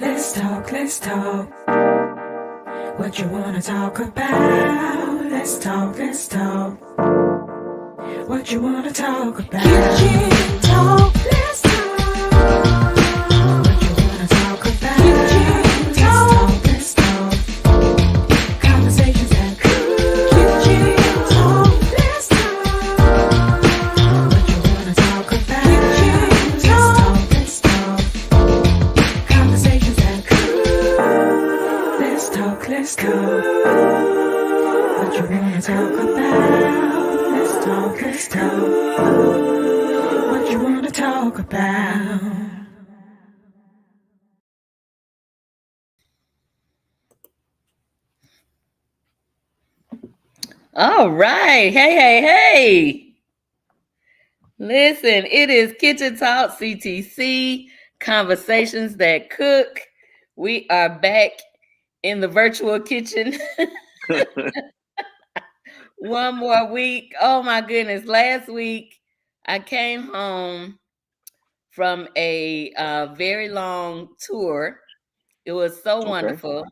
Let's talk. What you wanna talk about? Let's talk. What you wanna talk about? Kitchen talk. Let's talk. What you wanna talk about? Kitchen talk. Let's talk. Conversations that cool. Kitchen talk. Let's talk. What you wanna talk about? Kitchen talk. Let's talk. Conversations that cool. Let's talk. What you wanna talk about? Let's talk. What you wanna talk about? All right. Hey. Listen, it is Kitchen Talk CTC, Conversations That Cook. We are back in the virtual kitchen. One more week. Oh my goodness. Last week, I came home from a very long tour. It was so wonderful.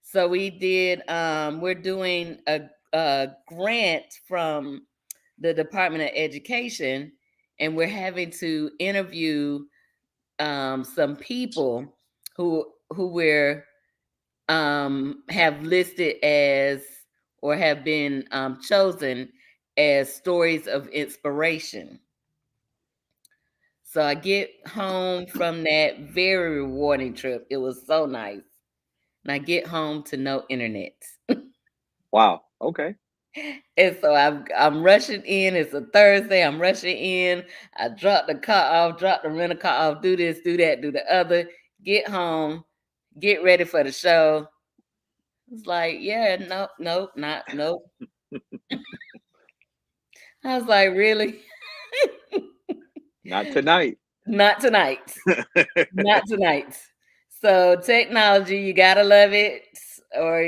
So we did, we're doing a grant from the Department of Education, and we're having to interview some people who we're have listed as or have been chosen as stories of inspiration. So I get home from that very rewarding trip. It was so nice. And I get home to no internet. Wow. Okay. And so I'm rushing in. It's a Thursday. I'm rushing in. I drop the car off, drop the rental car off, do this, do that, do the other. Get home, get ready for the show. It's like, yeah, nope. I was like, really? Not tonight. Not tonight. Not tonight. So technology, you gotta love it, or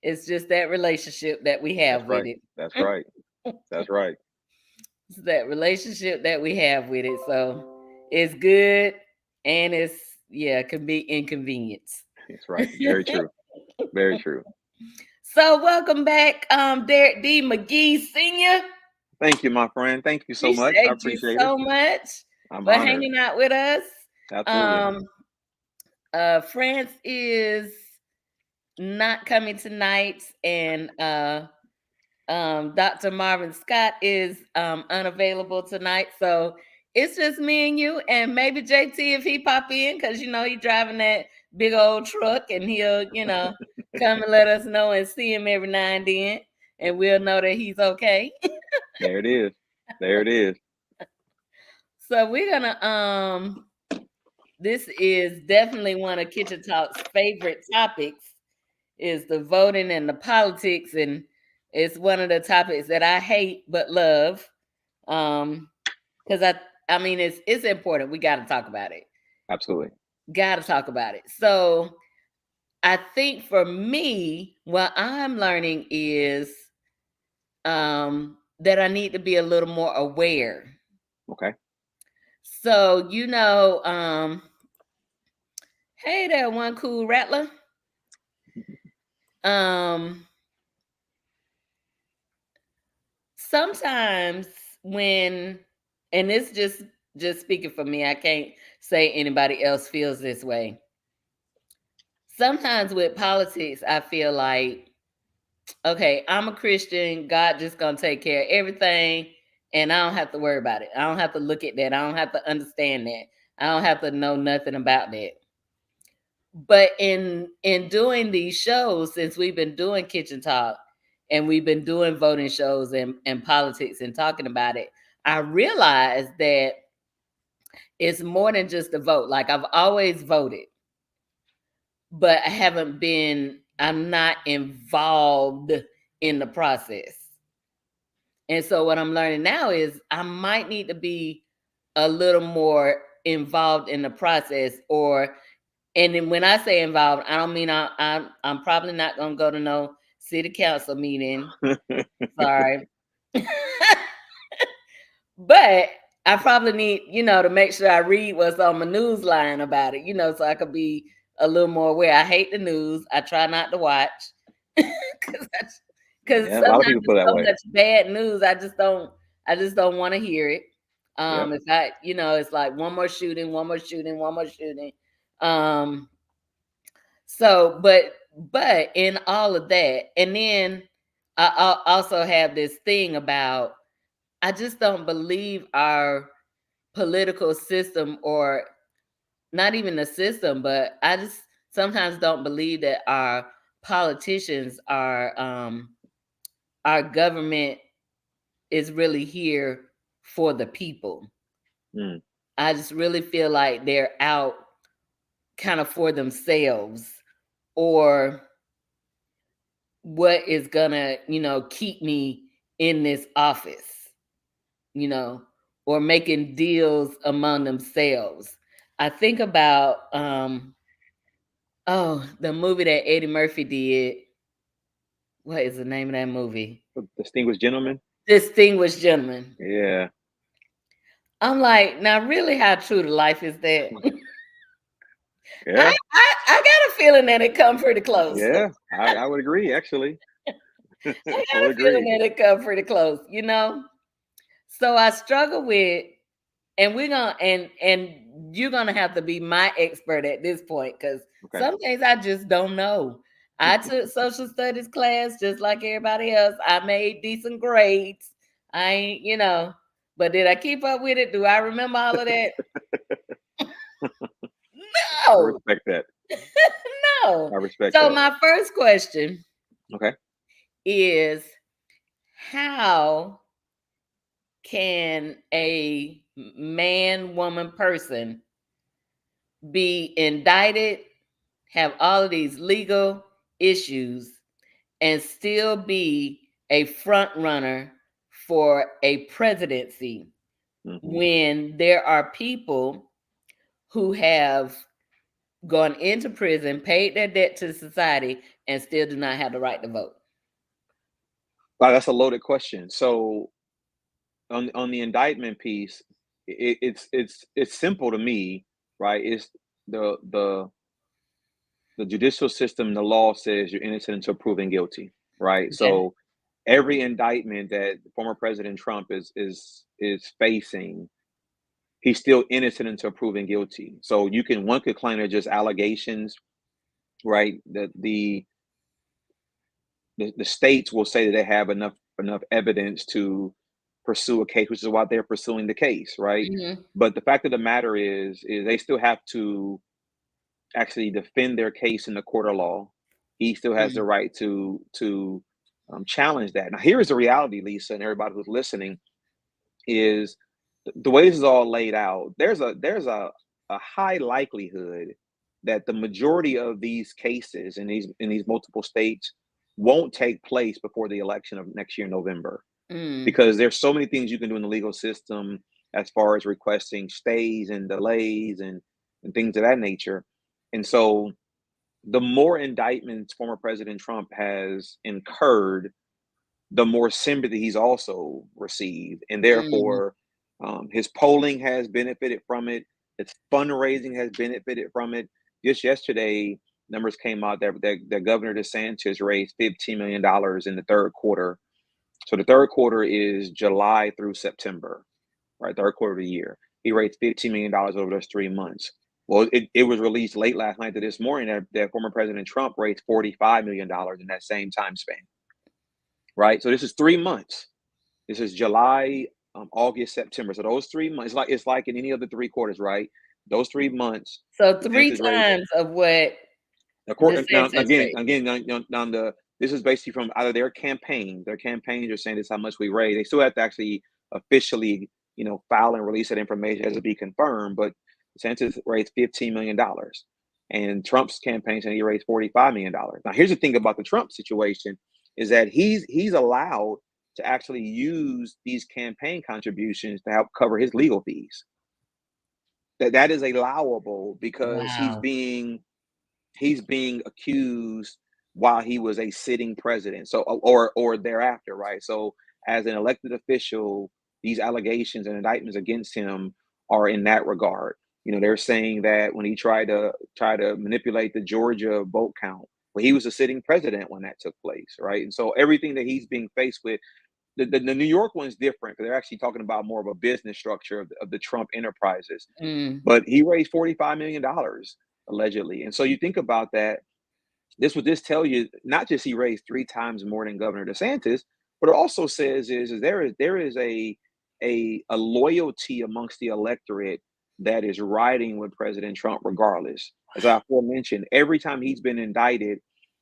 it's just that relationship that we have That's with right. it. That's right. That's right. It's that relationship that we have with it. So it's good and it's can be inconvenience. That's right. Very true. Very true. So welcome back, Darrick D. McGhee Sr. Thank you, my friend. Thank you so much. I Appreciate you appreciate it. so much I'm for honored. hanging out with us. Absolutely. France is not coming tonight, and Dr. Marvin Scott is unavailable tonight. So it's just me and you, and maybe JT if he pop in, because he driving that big old truck, and he'll come and let us know and see him every now and then, and we'll know that he's okay. There it is. There it is. So we're gonna this is definitely one of Kitchen Talk's favorite topics, is the voting and the politics, and it's one of the topics that I hate but love. Because I mean it's important. We got to talk about it. Absolutely. Got to talk about it. So I think for me, what I'm learning is that I need to be a little more aware. Okay. So hey there, one cool rattler. Sometimes when, and this just speaking for me, I can't say anybody else feels this way. Sometimes with politics, I feel like, okay, I'm a Christian, God just gonna take care of everything, and I don't have to worry about it. I don't have to look at that. I don't have to understand that. I don't have to know nothing about that. But in doing these shows, since we've been doing Kitchen Talk and we've been doing voting shows and politics and talking about it, I realized that it's more than just a vote. Like, I've always voted, but I'm not involved in the process. And so what I'm learning now is I might need to be a little more involved in the process. And then when I say involved, I don't mean I'm probably not gonna go to no city council meeting. Sorry. But I probably need, to make sure I read what's on my news line about it, so I could be a little more aware. I hate the news. I try not to watch because Yeah, a lot of sometimes people it's feel that so way. much bad news. I just don't want to hear it. Yep. If I, it's like one more shooting, one more shooting, one more shooting. Um, so, but in all of that, and then I also have this thing about I just don't believe our political system, or not even the system, but I just sometimes don't believe that our politicians, our government is really here for the people. Mm, I just really feel like they're out kind of for themselves, or what is gonna, keep me in this office, you know, or making deals among themselves. I think about the movie that Eddie Murphy did. What is the name of that movie? distinguished gentleman. Distinguished Gentleman. Yeah. I'm like, now really, how true to life is that? I, Yeah. I got a feeling that it come pretty close. Yeah. I would agree, actually. I I got would a feeling agree. that it come pretty close. So I struggle with, and we're gonna and you're gonna have to be my expert at this point, because Okay. some things I just don't know. I took social studies class just like everybody else. I made decent grades. I ain't, but did I keep up with it? Do I remember all of that? I No, respect that. I no. respect So that. my first question Okay. is, how can a man, woman, person be indicted, have all of these legal issues, and still be a front runner for a presidency, Hmm. when there are people who have gone into prison, paid their debt to society, and still do not have the right to vote? Wow, that's a loaded question. So on the indictment piece, it's simple to me, right? It's the judicial system. The law says you're innocent until proven guilty, right? Okay. So every indictment that former President Trump is facing, he's still innocent until proven guilty. So one could claim they're just allegations, right? That the states will say that they have enough evidence to pursue a case, which is why they're pursuing the case, right? Hmm. But the fact of the matter is they still have to actually defend their case in the court of law. He still has the right to challenge that. Now, here is the reality, Lisa, and everybody who's listening, is the way this is all laid out. There's a high likelihood that the majority of these cases in these multiple states won't take place before the election of next year, November, Mm. because there's so many things you can do in the legal system as far as requesting stays and delays and things of that nature. And so the more indictments former President Trump has incurred, the more sympathy he's also received. And Mm. therefore, his polling has benefited from it. His fundraising has benefited from it. Just yesterday, numbers came out that Governor DeSantis raised $15 million in the third quarter. So the third quarter is July through September, right? Third quarter of the year. He raised $15 million over those 3 months. Well, it was released late last night to this morning that former President Trump raised $45 million in that same time span, right? So this is 3 months. This is July, August, September. So those 3 months, it's like in any other three quarters, right? Those 3 months, So three DeSantis raised. times of what Now, DeSantis again, raised. again, this is basically from out of their campaign. Their campaigns are saying this is how much we raised. They still have to actually officially, file and release that information as to be confirmed. But DeSantis raised $15 million, and Trump's campaign saying he raised $45 million. Now, here's the thing about the Trump situation is that he's allowed to actually use these campaign contributions to help cover his legal fees. That is allowable because Wow. he's being accused while he was a sitting president, so or thereafter, right? So as an elected official, these allegations and indictments against him are in that regard. They're saying that when he tried to manipulate the Georgia vote count, well, he was a sitting president when that took place, right? And so everything that he's being faced with, the New York one's different because they're actually talking about more of a business structure of the Trump enterprises. Mm. But he raised $45 million allegedly, and so you think about that. This would just tell you not just he raised 3 times more than Governor DeSantis, but it also says is there is a loyalty amongst the electorate that is riding with President Trump regardless. As I aforementioned, every time he's been indicted,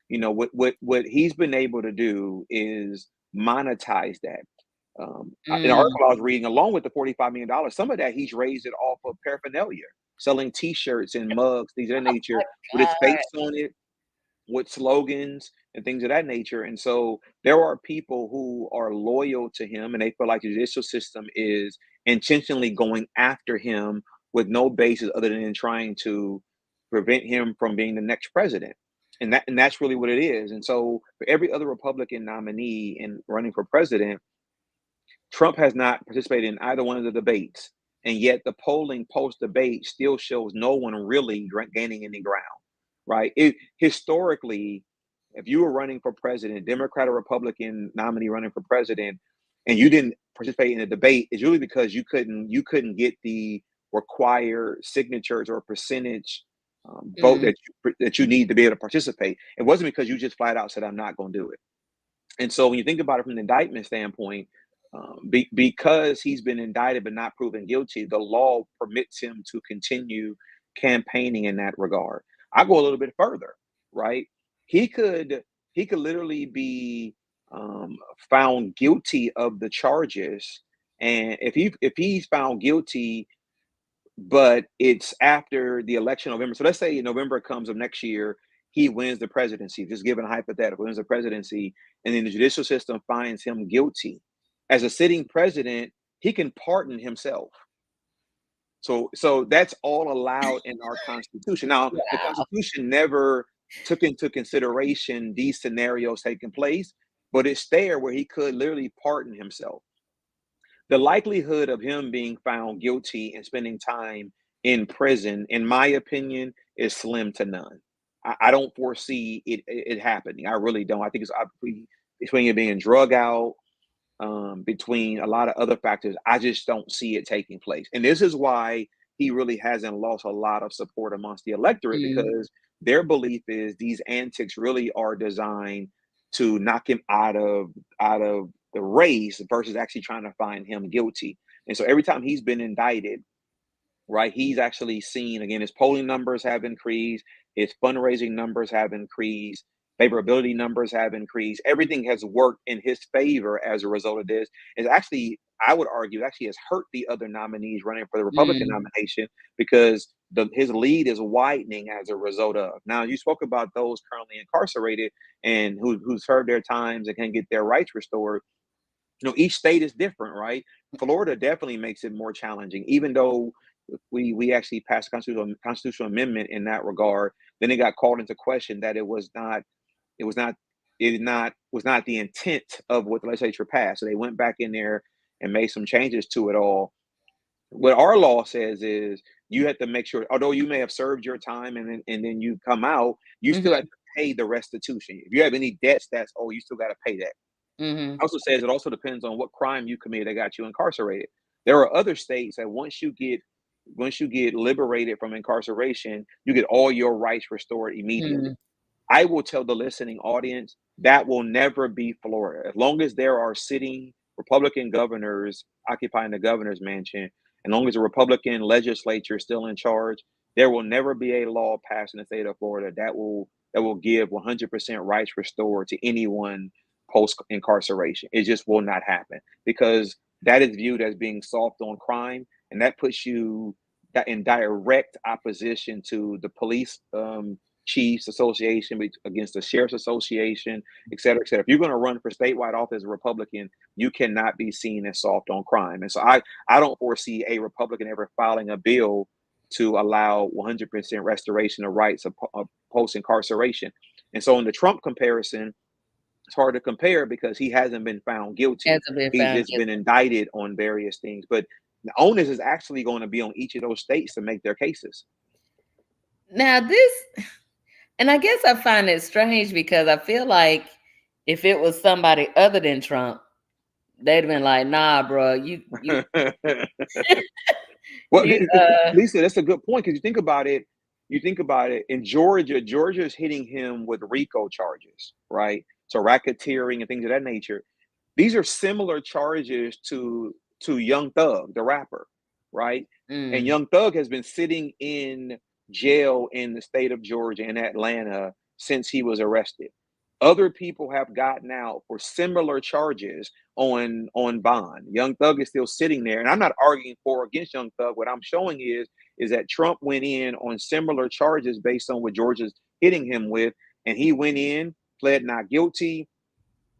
what he's been able to do is monetize that. In the Mm. article I was reading, along with the $45 million, some of that he's raised it off of paraphernalia, selling T-shirts and mugs, things of that nature, with his God. face on it, with slogans and things of that nature. And so there are people who are loyal to him and they feel like the judicial system is intentionally going after him with no basis other than trying to prevent him from being the next president. And that's really what it is. And so for every other Republican nominee in running for president, Trump has not participated in either one of the debates. And yet the polling post debate still shows no one really gaining any ground, right? Historically, if you were running for president, Democrat or Republican nominee running for president, and you didn't participate in the debate, it's really because you couldn't get the required signatures or percentage vote Mm. that you need to be able to participate. It wasn't because you just flat out said, "I'm not going to do it." And so when you think about it from the indictment standpoint, because he's been indicted but not proven guilty, the law permits him to continue campaigning in that regard. I go a little bit further, right? He could he could literally be found guilty of the charges, and if he's found guilty but it's after the election November. So let's say November comes of next year, he wins the presidency, just given a hypothetical, wins the presidency, and then the judicial system finds him guilty. As a sitting president, he can pardon himself. So that's all allowed in our Constitution. Now, the Wow. Constitution never took into consideration these scenarios taking place, but it's there where he could literally pardon himself. The likelihood of him being found guilty and spending time in prison, in my opinion, is slim to none. I don't foresee it happening. I really don't. I think between it being drug out, between a lot of other factors, I just don't see it taking place. And this is why he really hasn't lost a lot of support amongst the electorate, Mm. because their belief is these antics really are designed to knock him out of the race versus actually trying to find him guilty. And so every time he's been indicted, right, he's actually seen, again, his polling numbers have increased, his fundraising numbers have increased, favorability numbers have increased. Everything has worked in his favor as a result of this. It's actually, I would argue, actually has hurt the other nominees running for the Republican Mm. nomination, because his lead is widening as a result of. Now, you spoke about those currently incarcerated and who served their times and can get their rights restored. Each state is different, right? Florida definitely makes it more challenging, even though we actually passed a constitutional amendment in that regard. Then it got called into question that it was not was not the intent of what the legislature passed. So they went back in there and made some changes to it all. What our law says is you have to make sure, although you may have served your time and then you come out, you still have Mhm. to pay the restitution. If you have any debts that's you still got to pay that. Mhm. Also says it also depends on what crime you committed that got you incarcerated. There are other states that once you get liberated from incarceration, you get all your rights restored immediately. Mm. I will tell the listening audience that will never be Florida. As long as there are sitting Republican governors occupying the governor's mansion, as long as the Republican legislature is still in charge, there will never be a law passed in the state of Florida that will give 100% rights restored to anyone post incarceration. It just will not happen, because that is viewed as being soft on crime, and that puts you in direct opposition to the police chiefs association against the sheriff's association, et cetera, et cetera. If you're going to run for statewide office as a Republican, you cannot be seen as soft on crime. And so I don't foresee a Republican ever filing a bill to allow 100% restoration of rights of post incarceration. And so in the Trump comparison, It's hard to compare because he hasn't been found guilty. Hasn't been He's found just been guilty. indicted on various things. But the onus is actually going to be on each of those states to make their cases. Now this, and I guess I find it strange because I feel like if it was somebody other than Trump, they'd have been like, "Nah, bro, Well, you, Lisa, that's a good point because you think about it. You think about it in Georgia. Georgia is hitting him with RICO charges, right? So racketeering and things of that nature. These are similar charges to Young Thug, the rapper, right? And mm, Young Thug has been sitting in jail in the state of Georgia in Atlanta since he was arrested. Other people have gotten out for similar charges on bond. Young Thug is still sitting there, and I'm not arguing for or against Young Thug. What I'm showing is that Trump went in on similar charges based on what Georgia's hitting him with, and he went in, pled not guilty,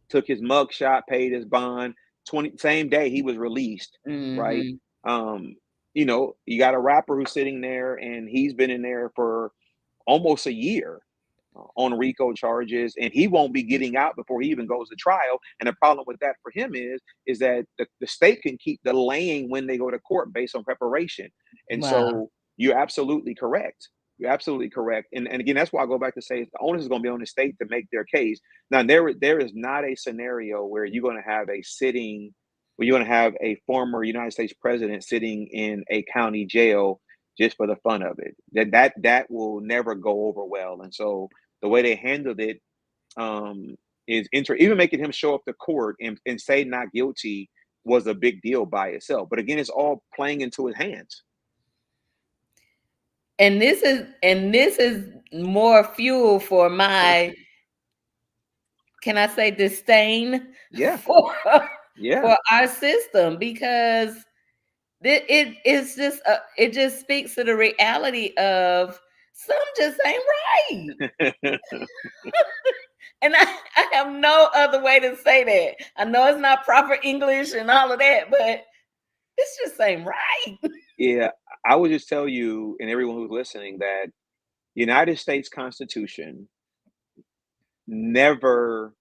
took his mug shot, paid his bond. 20 same day he was released, right? hmm Um, you got a rapper who's sitting there and he's been in there for almost a year on RICO charges, and he won't be getting out before he even goes to trial. And the problem with that for him is that the state can keep delaying when they go to court based on preparation. And wow, so you're absolutely correct. You're absolutely correct. And again, that's why I go back to say the onus is going to be on the state to make their case. Now, there is not a scenario where you're going to have where you're going to have a former United States president sitting in a county jail just for the fun of it. That will never go over well. And so the way they handled it is even making him show up to court and say not guilty was a big deal by itself. But again, it's all playing into his hands. and this is more fuel for my, can I say, disdain Yeah, for yeah, for our system, because it just speaks to the reality of some just ain't right. And I have no other way to say that. I know it's not proper English and all of that, but it's just ain't right. yeah. I would just tell you and everyone who's listening that United States Constitution never,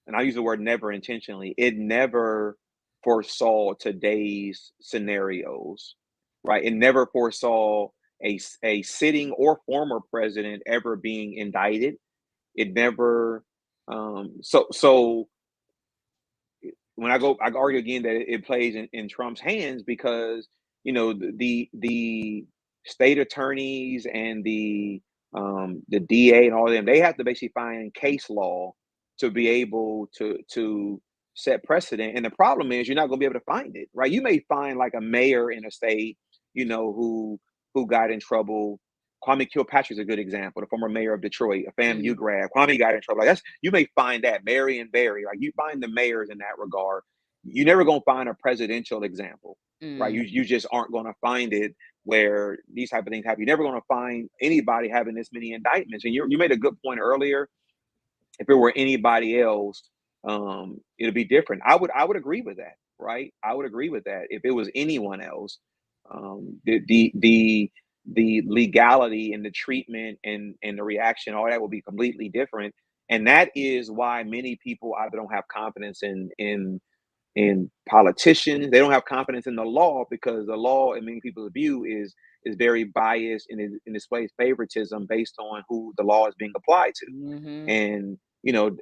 and I use the word never intentionally, it never foresaw today's scenarios, right? It never foresaw a sitting or former president ever being indicted. It never, so when I argue again that it plays in Trump's hands because the state attorneys and the DA and all of them, they have to basically find case law to be able to set precedent. And the problem is you're not going to be able to find it, right? You may find like a mayor in a state, who got in trouble. Kwame Kilpatrick's a good example, the former mayor of Detroit, a FAMU Mm, grad. Kwame got in trouble. Like that's you may find that Marion Barry, like you find the mayors in that regard. You're never gonna find a presidential example, right? mm, You just aren't gonna find it where these type of things happen. You're never gonna find anybody having this many indictments. And you made a good point earlier. If it were anybody else, it'd be different. I would agree with that, right? I would agree with that. If it was anyone else, the legality and the treatment and the reaction, all that will be completely different. And that is why many people either don't have confidence in politicians. They don't have confidence in the law because the law, in many people's view, is very biased and displays favoritism based on who the law is being applied to. mhm, And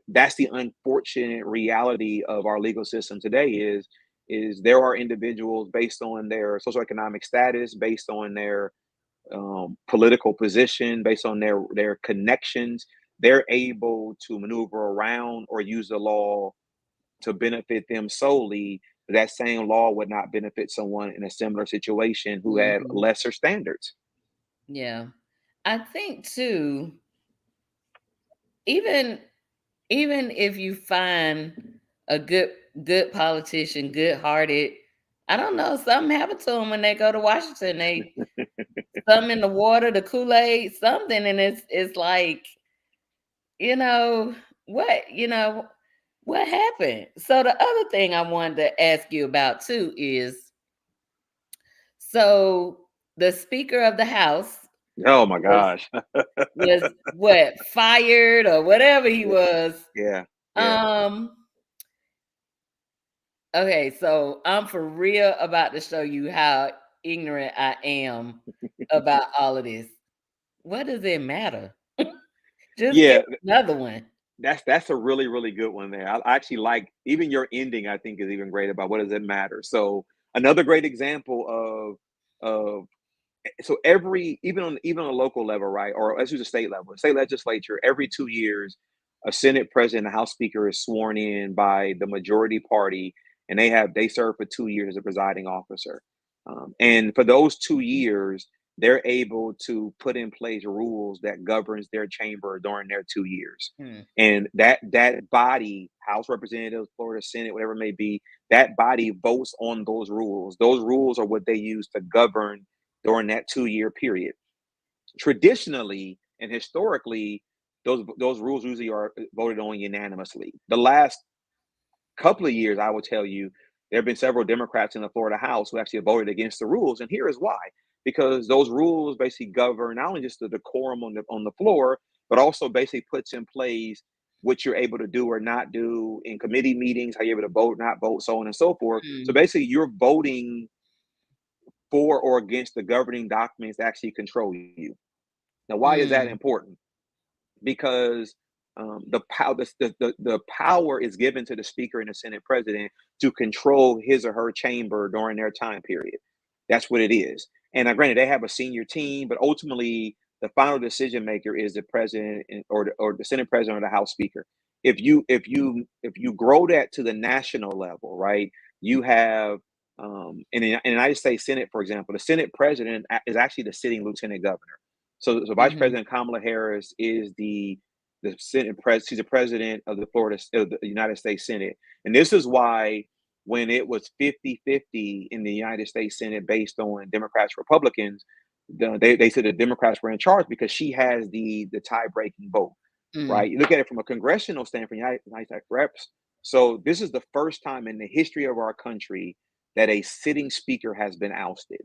that's the unfortunate reality of our legal system today is there are individuals based on their socioeconomic status, based on their political position, based on their connections, they're able to maneuver around or use the law to benefit them solely. That same law would not benefit someone in a similar situation who had mhm. lesser standards. Yeah. I think too, even even if you find a good politician, good hearted, I don't know, something happened to them when they go to Washington. They something in the water, the Kool-Aid, something, and it's like, you know, what happened? So the other thing I wanted to ask you about too is, so the Speaker of the House Oh my was gosh. was what, fired or whatever he Yeah. was. Yeah. Yeah. Okay, so I'm for real about to show you how ignorant I am about all of this. What does it matter? Just give Yeah, me another one. that's a really, really good one there. I actually like even your ending, I think is even great about what does it matter. So another great example of so every even on a local level, right? Or let's use a state level, state legislature, every 2 years, a Senate president, a House Speaker is sworn in by the majority party, and they serve for 2 years as a presiding officer. And for those 2 years, they're able to put in place rules that governs their chamber during their 2 years. Hmm. And that body, House Representatives, Florida Senate, whatever it may be, that body votes on those rules. Those rules are what they use to govern during that 2 year period. Traditionally and historically, those rules usually are voted on unanimously. The last couple of years, I will tell you, there have been several Democrats in the Florida House who actually voted against the rules, and here is why: because those rules basically govern not only just the decorum on the floor, but also basically puts in place what you're able to do or not do in committee meetings, how you're able to vote, not vote, so on and so forth. So Hmm. basically, you're voting for or against the governing documents that actually control you. Now, why is that Hmm. important? Because the power is given to the speaker and the Senate president to control his or her chamber during their time period. That's what it is. And granted, they have a senior team, but ultimately the final decision maker is the president or the Senate president or the House Speaker. If you grow that to the national level, right? You have in the United States Senate, for example, the Senate president is actually the sitting lieutenant governor. So Vice Hmm. President Kamala Harris is the Senate pres. She's the president of the United States Senate, and this is why when it was 50-50 in the United States Senate based on Democrats Republicans, they said the Democrats were in charge because she has the tie breaking vote. Hmm. Right? You look at it from a congressional standpoint, United States Reps. So this is the first time in the history of our country that a sitting speaker has been ousted.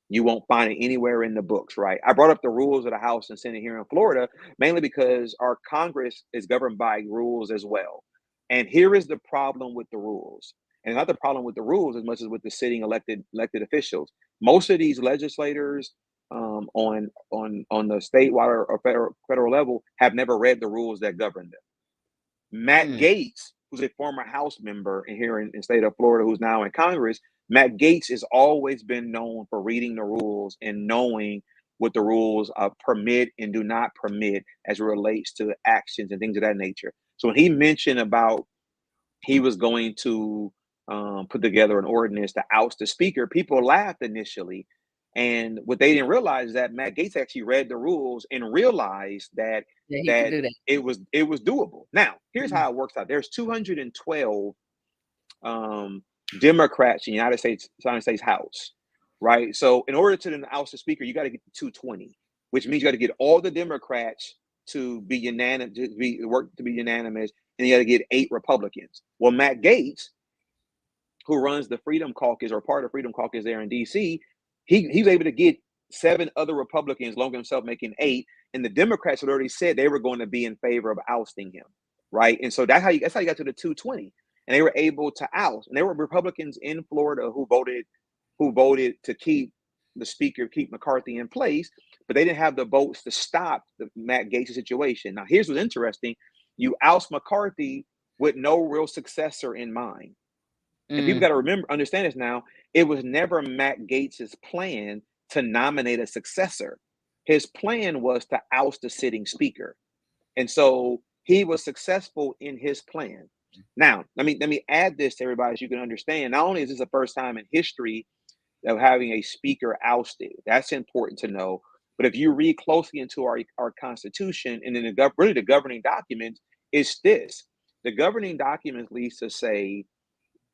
You won't find it anywhere in the books, right? I brought up the rules of the House and Senate here in Florida mainly because our Congress is governed by rules as well. And here is the problem with the rules. And not the problem with the rules as much as with the sitting elected officials. Most of these legislators on the statewide or federal level have never read the rules that govern them. Matt Hmm. Gaetz, who's a former House member here in the state of Florida, who's now in Congress, Matt Gaetz has always been known for reading the rules and knowing what the rules permit and do not permit as it relates to actions and things of that nature. So when he mentioned about he was going to put together an ordinance to oust the speaker, people laughed initially. And what they didn't realize is that Matt Gaetz actually read the rules and realized that Yeah, he could that do that. it was doable. Now, here's Mm. how it works out. There's 212 um, Democrats in the United States House, right? So in order to then oust the speaker, you got to get to 220, which means you got to get all the Democrats to be unanimous, to be unanimous, and you got to get 8 Republicans. Well, Matt Gaetz, who runs the Freedom Caucus or part of the Freedom Caucus there in D.C., he's able to get 7 other Republicans, along with himself making 8, and the Democrats had already said they were going to be in favor of ousting him, right? And so that's how you got to the 220, and they were able to oust. And there were Republicans in Florida who voted to keep the speaker, keep McCarthy in place, but they didn't have the votes to stop the Matt Gaetz situation. Now, here's what's interesting: you oust McCarthy with no real successor in mind. And people got Mm. to understand this now. It was never Matt Gaetz's plan to nominate a successor. His plan was to oust the sitting speaker. And so he was successful in his plan. Now, let me add this to everybody so you can understand. Not only is this the first time in history of having a speaker ousted, that's important to know. But if you read closely into our Constitution and then really the governing documents, it's this: the governing documents leads to say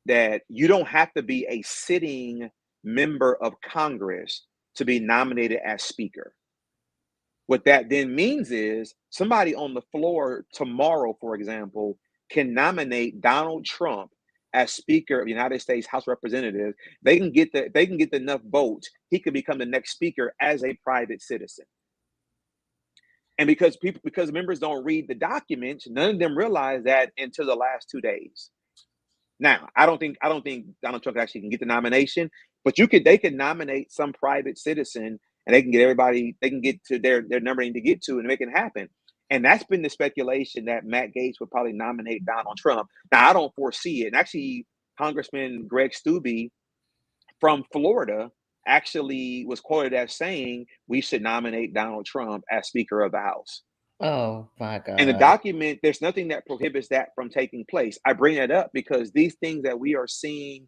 that you don't have to be a sitting member of Congress to be nominated as speaker. What that then means is somebody on the floor tomorrow, for example, can nominate Donald Trump as Speaker of the United States House of Representatives. They can get enough votes, he could become the next speaker as a private citizen. And because members don't read the documents, none of them realize that until the last 2 days. Now, I don't think Donald Trump actually can get the nomination, but they could nominate some private citizen and they can get everybody, they can get to their number they need to get to and make it happen. And that's been the speculation that Matt Gaetz would probably nominate Donald Trump. Now, I don't foresee it. And actually, Congressman Greg Stubbe from Florida actually was quoted as saying we should nominate Donald Trump as Speaker of the House. Oh my And the God. document, there's nothing that prohibits that from taking place. I bring that up because these things that we are seeing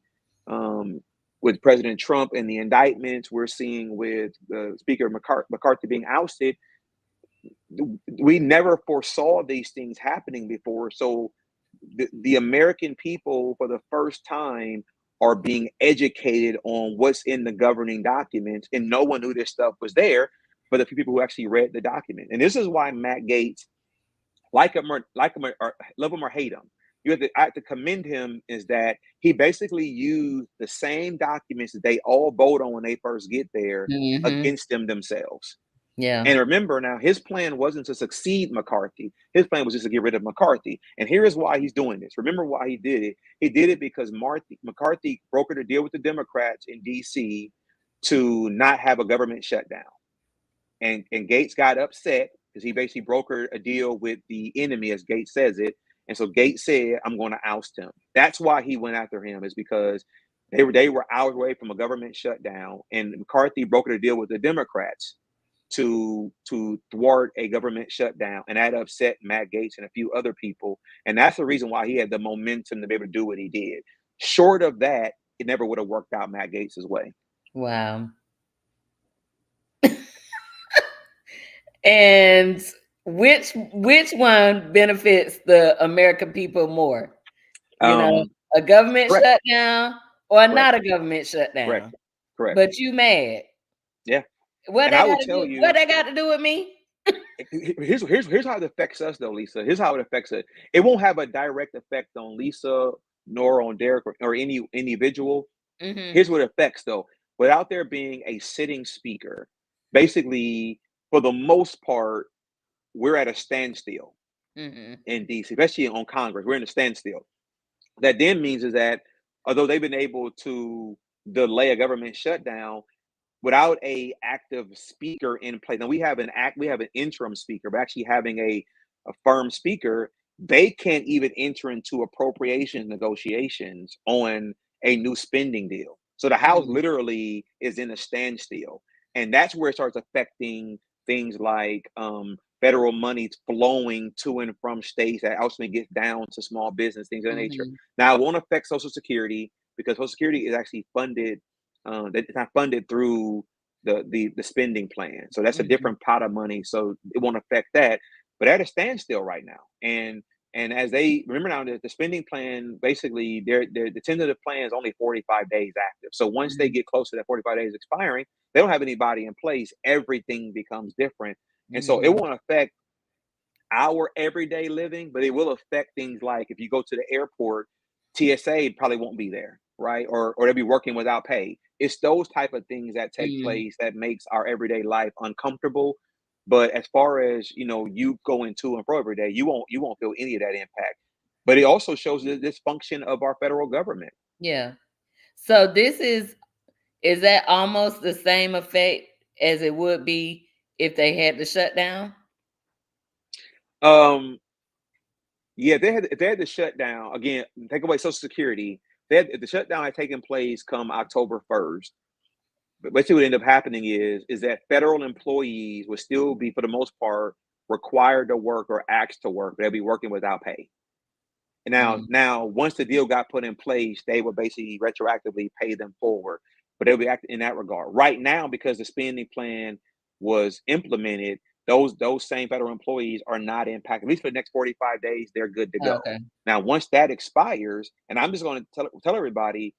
with President Trump and the indictments we're seeing with Speaker McCarthy being ousted, we never foresaw these things happening before. So the American people, for the first time, are being educated on what's in the governing documents, and no one knew this stuff was there, but the few people who actually read the document. And this is why Matt Gaetz, like him or love him or hate him, I have to commend him, is that he basically used the same documents that they all vote on when they first get there Mm-hmm. against them themselves. Yeah. And remember now, his plan wasn't to succeed McCarthy. His plan was just to get rid of McCarthy. And here is why he's doing this. Remember why he did it. He did it because McCarthy brokered a deal with the Democrats in D.C. to not have a government shutdown. And Gaetz got upset because he basically brokered a deal with the enemy, as Gaetz says it. And so Gaetz said, I'm going to oust him. That's why he went after him, is because they were hours away from a government shutdown. And McCarthy brokered a deal with the Democrats to thwart a government shutdown, and that upset Matt Gaetz and a few other people, and that's the reason why he had the momentum to be able to do what he did. Short of that, it never would have worked out Matt Gaetz's way. Wow. And which one benefits the American people more? A government Correct. shutdown or Correct. not a government Correct. shutdown? Correct. But you mad? Yeah. What And they I will got to tell do? you, What they got to do with me? here's how it affects us, though, Lisa. Here's how it affects it. It won't have a direct effect on Lisa nor on Derrick or any individual. Mm-hmm. Here's what it affects, though. Without there being a sitting speaker, basically, for the most part, we're at a standstill Mm-hmm. in DC, especially on Congress. We're in a standstill. That then means is that although they've been able to delay a government shutdown without a active speaker in place, now we have an interim speaker, but actually having a firm speaker, they can't even enter into appropriation negotiations on a new spending deal. So the House Mm-hmm. literally is in a standstill, and that's where it starts affecting things like federal money flowing to and from states that ultimately gets down to small business, things of that nature. Mm-hmm. Now, it won't affect Social Security because Social Security is actually funded. It's not funded through the spending plan, so that's a Mm-hmm. different pot of money. So it won't affect that. But at a standstill right now, and as they remember now, the spending plan basically, the tentative plan is only 45 days active. So once they get close to that 45 days expiring, they don't have anybody in place. Everything becomes different, and so it Mm-hmm. won't affect our everyday living, but it will affect things like if you go to the airport, TSA probably won't be there, right? Or they'll be working without pay. It's those type of things that take Mm-hmm. place that makes our everyday life uncomfortable. But as far as you going to and fro every day, you won't feel any of that impact. But it also shows the dysfunction of our federal government. Yeah. So is that almost the same effect as it would be if they had the shutdown? Um, yeah, if they had to shut down again, take away Social Security. If the shutdown had taken place come October 1st. But basically, what ended up happening is that federal employees would still be, for the most part, required to work or asked to work. They'll be working without pay. And Mm. now, once the deal got put in place, they would basically retroactively pay them forward. But they'll be acting in that regard. Right now, because the spending plan was implemented, those same federal employees are not impacted. At least for the next 45 days, they're good to go. Okay. Now, once that expires, and I'm just going to tell everybody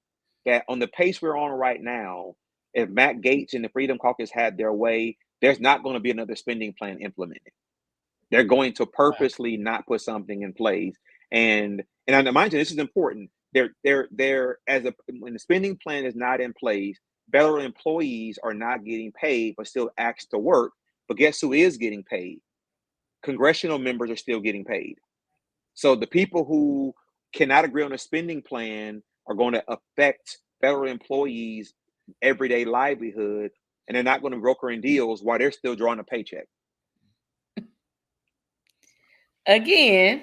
that on the pace we're on right now, if Matt Gaetz and the Freedom Caucus had their way, there's not going to be another spending plan implemented. They're going to Wow. purposely not put something in place. And mind you, this is important. They're when the spending plan is not in place, federal employees are not getting paid, but still asked to work. But guess who is getting paid? congressional members are still getting paid. So the people who cannot agree on a spending plan are going to affect federal employees' everyday livelihood, and they're not going to broker in deals while they're still drawing a paycheck. Again,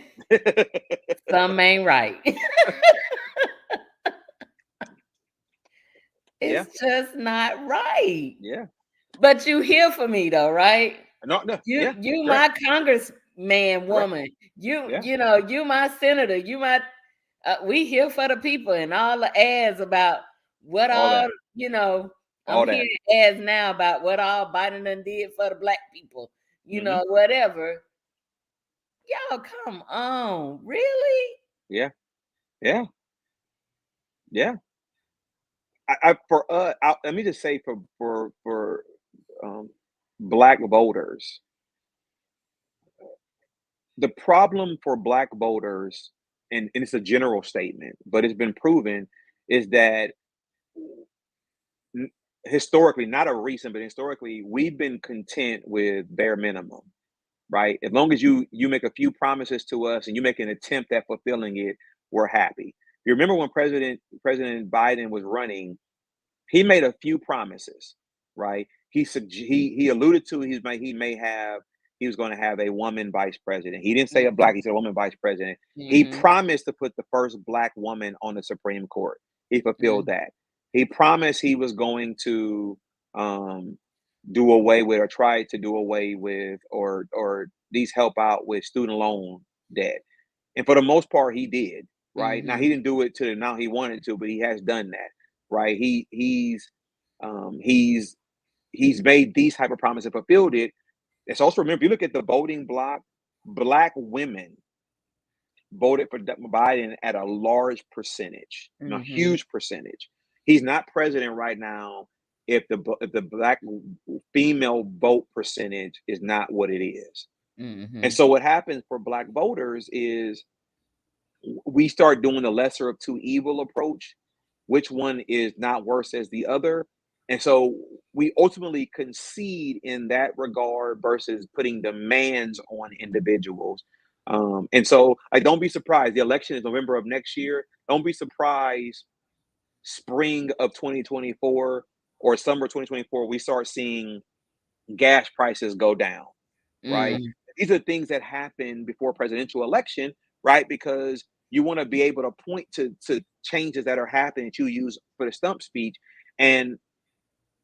something ain't right. Yeah, It's just not right. yeah. But you here for me though, right? No, no, yeah, You correct, my congressman correct. woman. Yeah, You my senator. You my we here for the people, and all the ads about what all that, I'm all that. hearing ads now about what all Biden done did for the black people, Hmm. whatever. Y'all come on. Really? Yeah, yeah, yeah. Let me just say for um, black voters, the problem for black voters, and it's a general statement, but it's been proven, is that n- historically, not a recent, but historically, we've been content with bare minimum, right? As long as you make a few promises to us and you make an attempt at fulfilling it, we're happy. You remember when President Biden was running, he made a few promises, right? He alluded to he was going to have a woman vice president. He didn't say a Mhm, black, he said a woman vice president. He mhm, promised to put the first black woman on the Supreme Court. He fulfilled mhm, that. He promised he was going to um, do away with, or try to do away with, or at least help out with student loan debt. And for the most part, he did. Right now, he mhm, didn't do it to the amount he wanted to, but he has done that. Right? Um, he's he's made these type of promises and fulfilled it. Let's also remember, if you look at the voting block, black women voted for Biden at a large percentage, mhm, huge percentage. He's not president right now if the black female vote percentage is not what it is. And mhm. so what happens for black voters is we start doing the lesser of two evil approach. Which one is not worse as the other? And so we ultimately concede in that regard versus putting demands on individuals. And so I don't be surprised. The election is November of next year. Don't be surprised spring of 2024 or summer 2024, we start seeing gas prices go down, right? Mm, These are things that happen before presidential election, right? Because you want to be able to point to changes that are happening that you use for the stump speech. And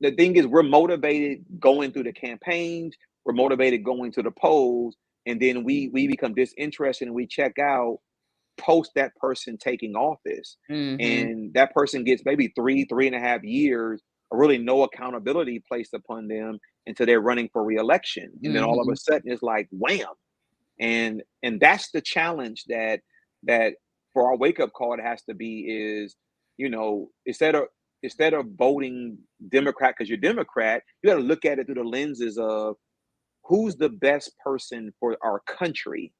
the thing is, we're motivated going through the campaigns, we're motivated going to the polls, and then we become disinterested and we check out post that person taking office. mhm, And that person gets maybe 3.5 years of really no accountability placed upon them until they're running for reelection. And then all of a mhm. sudden it's like wham. And that's the challenge that for our wake-up call it has to be is, instead of voting Democrat because you're Democrat, you got to look at it through the lenses of who's the best person for our country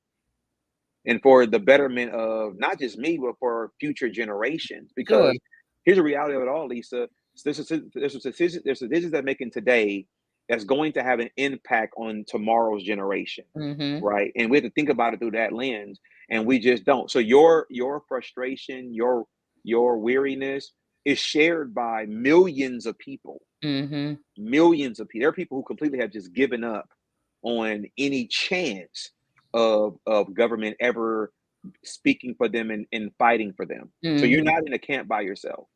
and for the betterment of not just me, but for future generations. Sure. Because here's the reality of it all, Lisa. There's decisions that making today that's going to have an impact on tomorrow's generation, Mhm, right? And we have to think about it through that lens, and we just don't. So your frustration, your weariness is shared by millions of people, mhm, millions of people. There are people who completely have just given up on any chance of government ever speaking for them and fighting for them. So you're mhm. not in a camp by yourself.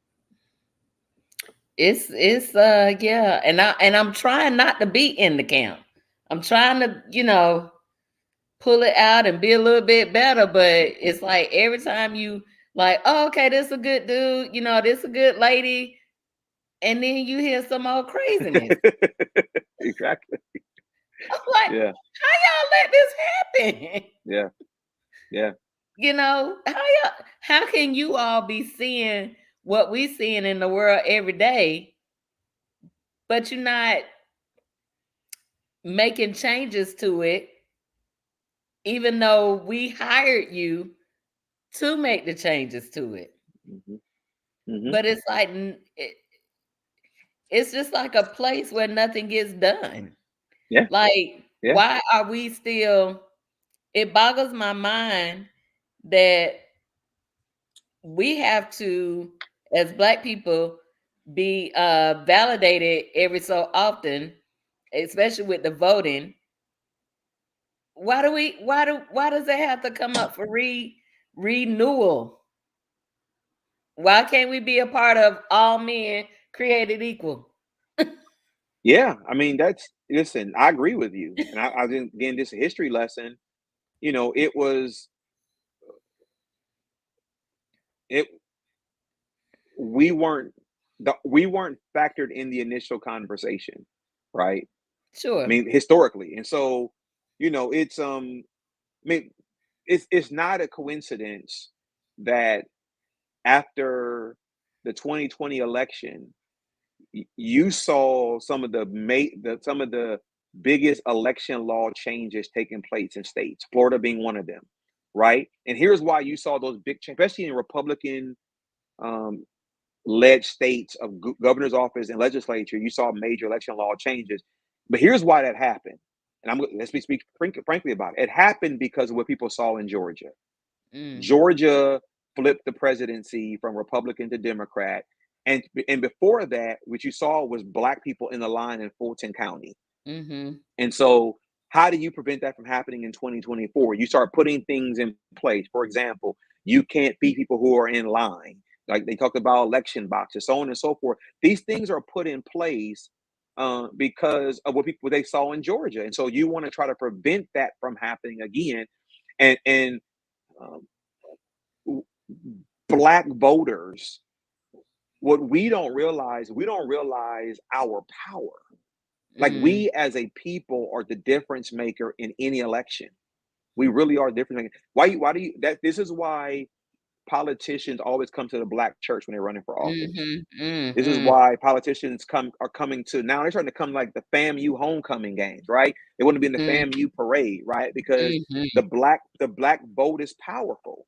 It's yeah, and I'm trying not to be in the camp. I'm trying to, pull it out and be a little bit better, but it's like every time you like, oh, okay, this a good dude, this a good lady, and then you hear some old craziness. Exactly. I'm like, Yeah. how y'all let this happen? Yeah. Yeah. How can you all be seeing what we seeing in the world every day, but you're not making changes to it, even though we hired you to make the changes to it. Hmm. Hmm. But it's like it's just like a place where nothing gets done. Yeah. Like, Yeah. why are we still? it boggles my mind that we have to, as Black people, be validated every so often, especially with the voting. Why does that have to come up for renewal? Why can't we be a part of all men created equal? Yeah, I mean listen, I agree with you. And I didn't again this a history lesson. It was it we weren't we weren't factored in the initial conversation, right? I Sure. mean, historically. And so, it's I mean, it's not a coincidence that after the 2020 election, you saw some of the biggest election law changes taking place in states, Florida being one of them, right? And here's why you saw those big changes, especially in Republican um, led states of governor's office and legislature. You saw major election law changes, but here's why that happened. And let's speak frankly about it. It happened because of what people saw in Georgia. Mm. Georgia flipped the presidency from Republican to Democrat. And before that, what you saw was Black people in the line in Fulton County. Mm-hmm. And so, how do you prevent that from happening in 2024? You start putting things in place. For example, you can't beat people who are in line. Like they talked about election boxes, so on and so forth. These things are put in place because of what they saw in Georgia, and so you want to try to prevent that from happening again. And um, Black voters, what we don't realize our power. Like Mm. we as a people are the difference maker in any election. We really are different maker. Why do you that this is why politicians always come to the Black church when they're running for office. Mm-hmm. This is Mm-hmm. why politicians are coming to now they're starting to come like the FAMU homecoming games, right? They want to be in the FAMU parade, right? Because Mm-hmm. the black vote is powerful.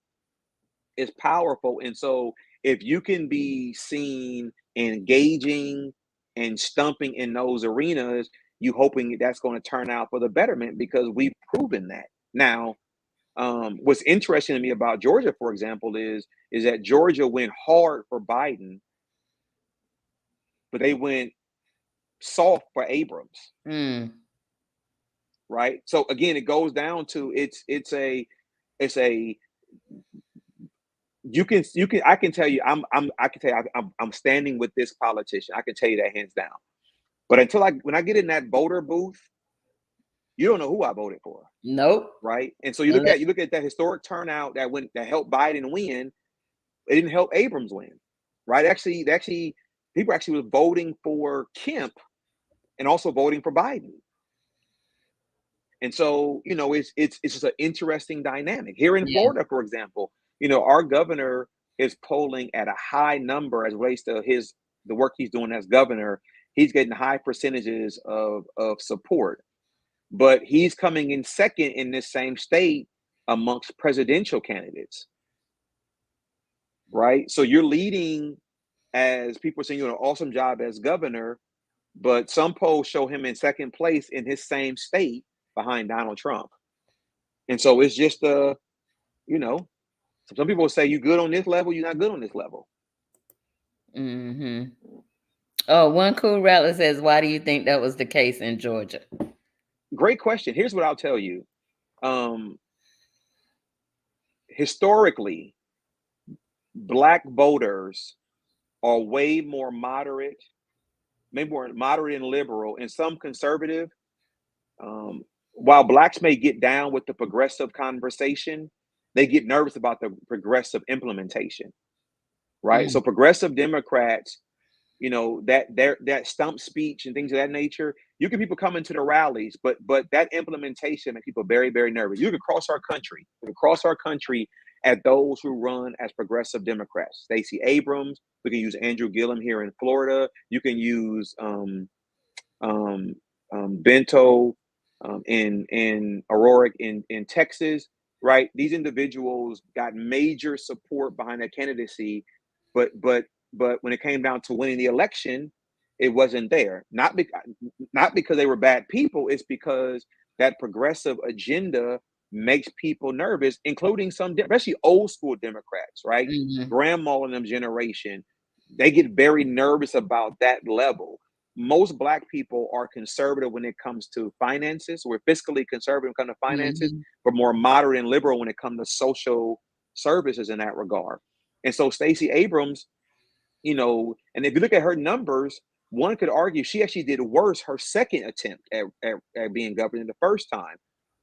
It's powerful. And so if you can be seen engaging and stumping in those arenas, you hoping that's going to turn out for the betterment because we've proven that. Now, what's interesting to me about Georgia, for example, is that Georgia went hard for Biden, but they went soft for Abrams, Mm. right? So again, it goes down to it's a you can I can tell you I can tell you I'm standing with this politician. I can tell you that hands down. But until I when I get in that voter booth, you don't know who I voted for, Nope. right? And so Unless, you look at that historic turnout that helped Biden win. It didn't help Abrams win, right? Actually, people actually were voting for Kemp and also voting for Biden. And so, it's just an interesting dynamic. Here in yeah. Florida, for example, our governor is polling at a high number as it relates to the work he's doing as governor. He's getting high percentages of support, but he's coming in second in this same state amongst presidential candidates, right? So you're leading as people are saying you're doing an awesome job as governor, but some polls show him in second place in his same state behind Donald Trump. And so it's just you know, some people say you good on this level, you're not good on this level. Mm-hmm. Oh, one cool rattler says, "Why do you think that was the case in Georgia?" Great question. Here's what I'll tell you. Um, Historically, Black voters are way more moderate, maybe more moderate and liberal, and some conservative. Um, while Blacks may get down with the progressive conversation, they get nervous about the progressive implementation, right? Mm. So progressive Democrats, that stump speech and things of that nature, you get people coming to the rallies, but that implementation makes people very, very nervous. You can cross our country, at those who run as progressive Democrats. Stacey Abrams. We can use Andrew Gillum here in Florida. You can use um, Bento in Aurora in Texas. Right, these individuals got major support behind their candidacy, but when it came down to winning the election, it wasn't there. Not because they were bad people. It's because that progressive agenda makes people nervous, including some, especially old school Democrats, right? Mhm. Grandma and them generation, they get very nervous about that level. Most Black people are conservative when it comes to finances. We're fiscally conservative when it comes to finances, Mhm. but more moderate and liberal when it comes to social services in that regard. And so Stacey Abrams, and if you look at her numbers, one could argue she actually did worse her second attempt at being governor than the first time,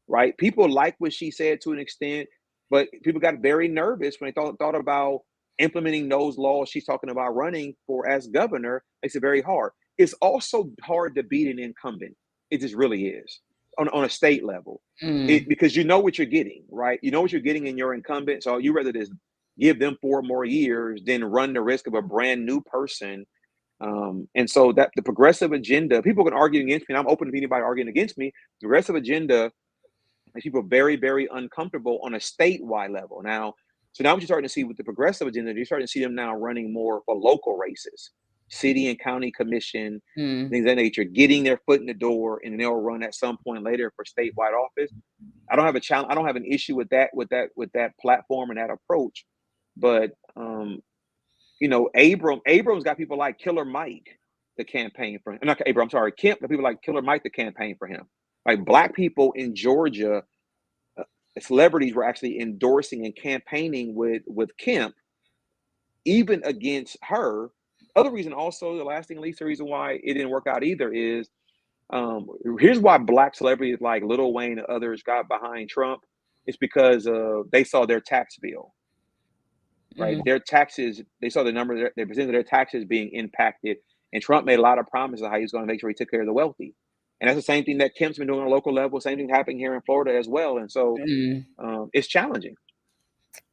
right? People like what she said to an extent, but people got very nervous when they thought about implementing those laws she's talking about running for as governor. Makes it very hard. It's also hard to beat an incumbent. It just really is on a state level. Mm. Because you know what you're getting, right? You know what you're getting in your incumbent. So you rather just give them 4 more years than run the risk of a brand new person. And so that the progressive agenda, people can argue against me, and I'm open to anybody arguing against me. The progressive agenda makes people very, very uncomfortable on a statewide level. So now what you're starting to see with the progressive agenda, you're starting to see them now running more for local races, city and county commission, Mm. things of that nature, getting their foot in the door, and they'll run at some point later for statewide office. I don't have a challenge. I don't have an issue with that platform and that approach. But Abrams got people like Killer Mike to campaign for him. Not Abram, I'm sorry, Kemp got people like Killer Mike to campaign for him. Like Black people in Georgia, celebrities were actually endorsing and campaigning with Kemp, even against her. Other reason, also the last thing, least the reason why it didn't work out either is here's why Black celebrities like Lil Wayne and others got behind Trump. It's because they saw their tax bill, right? Mm. Their taxes, they saw the number, they presented their taxes being impacted, and Trump made a lot of promises of how he's going to make sure he took care of the wealthy. And that's the same thing that Kemp's been doing on a local level. Same thing happening here in Florida as well. And so Mm. it's challenging.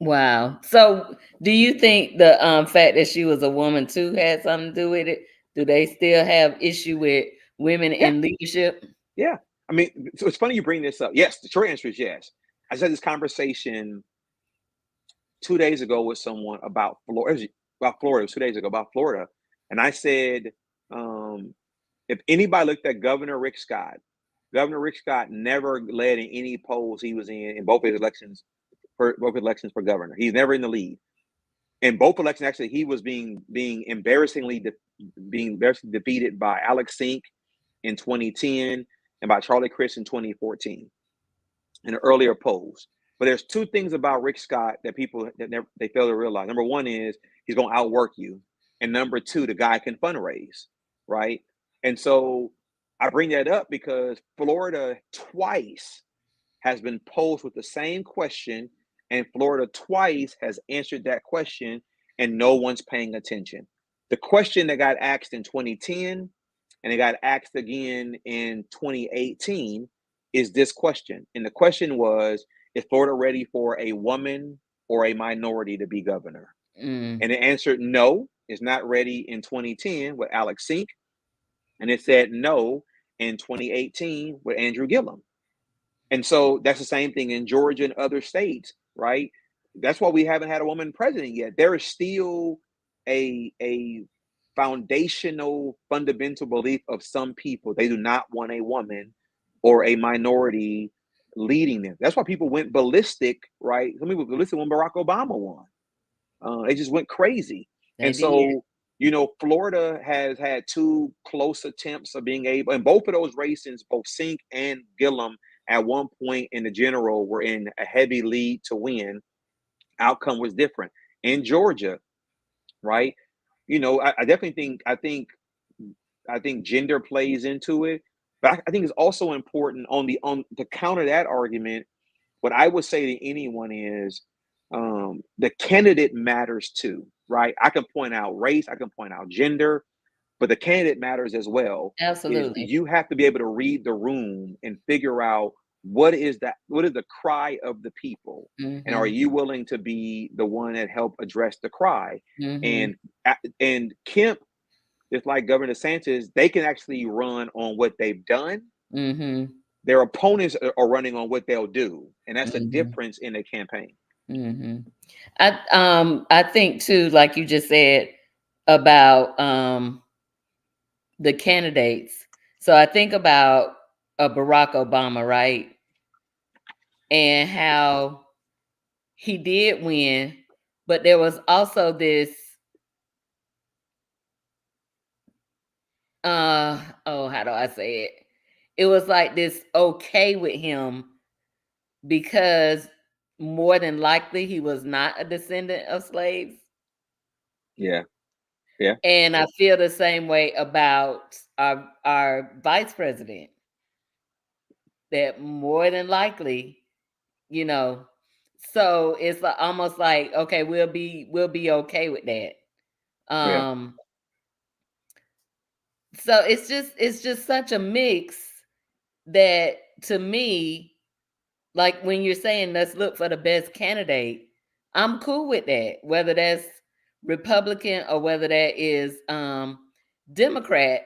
Wow. So, do you think the fact that she was a woman too had something to do with it? Do they still have issue with women Yeah, in leadership? yeah. I mean, so it's funny you bring this up. Yes, the short answer is yes. I just had this conversation 2 days ago with someone about Florida. It was 2 days ago about Florida, and I said, um, if anybody looked at Governor Rick Scott never led in any polls he was in both elections for governor. He's never in the lead. In both elections, actually, he was being being embarrassingly defeated by Alex Sink in 2010 and by Charlie Crist in 2014 in the earlier polls. But there's two things about Rick Scott that people that never, they fail to realize. Number one is he's going to outwork you, and number two, the guy can fundraise, right? And so I bring that up because Florida twice has been posed with the same question, and Florida twice has answered that question, and no one's paying attention. The question that got asked in 2010 and it got asked again in 2018 is this question. And the question was, is Florida ready for a woman or a minority to be governor? Mm. And it answered no, it's not ready in 2010 with Alex Sink. And it said no in 2018 with Andrew Gillum. And so that's the same thing in Georgia and other states, right? That's why we haven't had a woman president yet. There is still a foundational, fundamental belief of some people. They do not want a woman or a minority leading them. That's why people went ballistic, right? Some people ballistic when Barack Obama won. They just went crazy. They And did. so, Florida has had two close attempts of being able, and both of those races, both Sink and Gillum, at one point in the general were in a heavy lead to win. Outcome was different. In Georgia, right? I definitely think gender plays into it, but I think it's also important on to counter that argument. What I would say to anyone is the candidate matters too, right? I can point out race, I can point out gender, but the candidate matters as well. Is Absolutely. you have to be able to read the room and figure out what is the cry of the people, and are Mhm. you willing to be the one that help address the cry? Mhm. And and Kemp, just like Governor DeSantis, they can actually run on what they've done. Mhm. Their opponents are running on what they'll do, and that's the Mhm. difference in a campaign. Mhm. I think too, like you just said about the candidates. So I think about Barack Obama, right? and how he did win, but there was also this how do I say it? It was like this okay with him because more than likely he was not a descendant of slaves. Yeah. Yeah. And I feel the same way about our vice president, that more than likely, you know, so it's almost like, okay, we'll be okay with that. Yeah. Um so it's just such a mix that, to me, like when you're saying let's look for the best candidate, I'm cool with that. Whether that's Republican or whether that is Democrat.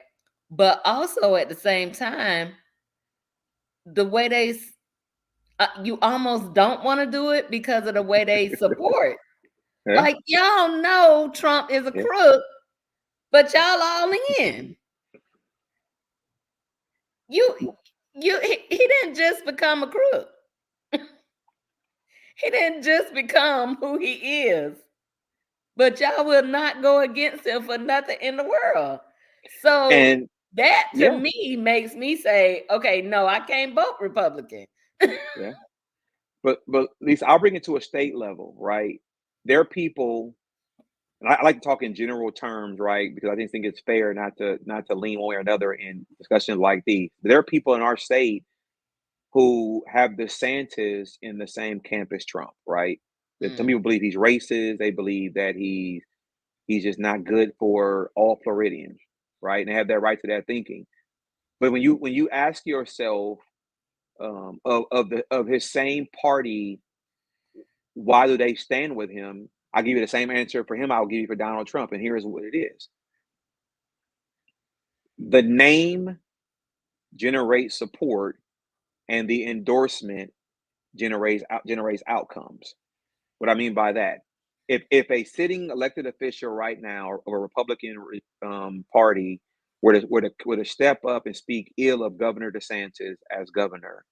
But also at the same time, the way you almost don't want to do it because of the way they support. Yeah. Like, y'all know Trump is a Yeah. crook, but y'all all in. You he didn't just become a crook. He didn't just become who he is. But y'all will not go against him for nothing in the world. So And that to yeah. me makes me say, okay, no, I can't vote Republican. Yeah. But Lisa, I'll bring it to a state level, right? There are people, and I like to talk in general terms, right? Because I just think it's fair not to lean one way or another in discussions like these. There are people in our state who have DeSantis in the same camp as Trump, right? That some Mm, people believe he's racist. They believe that he's just not good for all Floridians, right? And they have that right to that thinking. But when you ask yourself, of his same party, why do they stand with him? I'll give you the same answer for him I'll give you for Donald Trump, and here's what it is: the name generates support, and the endorsement generates outcomes. What I mean by that, if a sitting elected official right now of a Republican party were to step up and speak ill of Governor DeSantis as governor,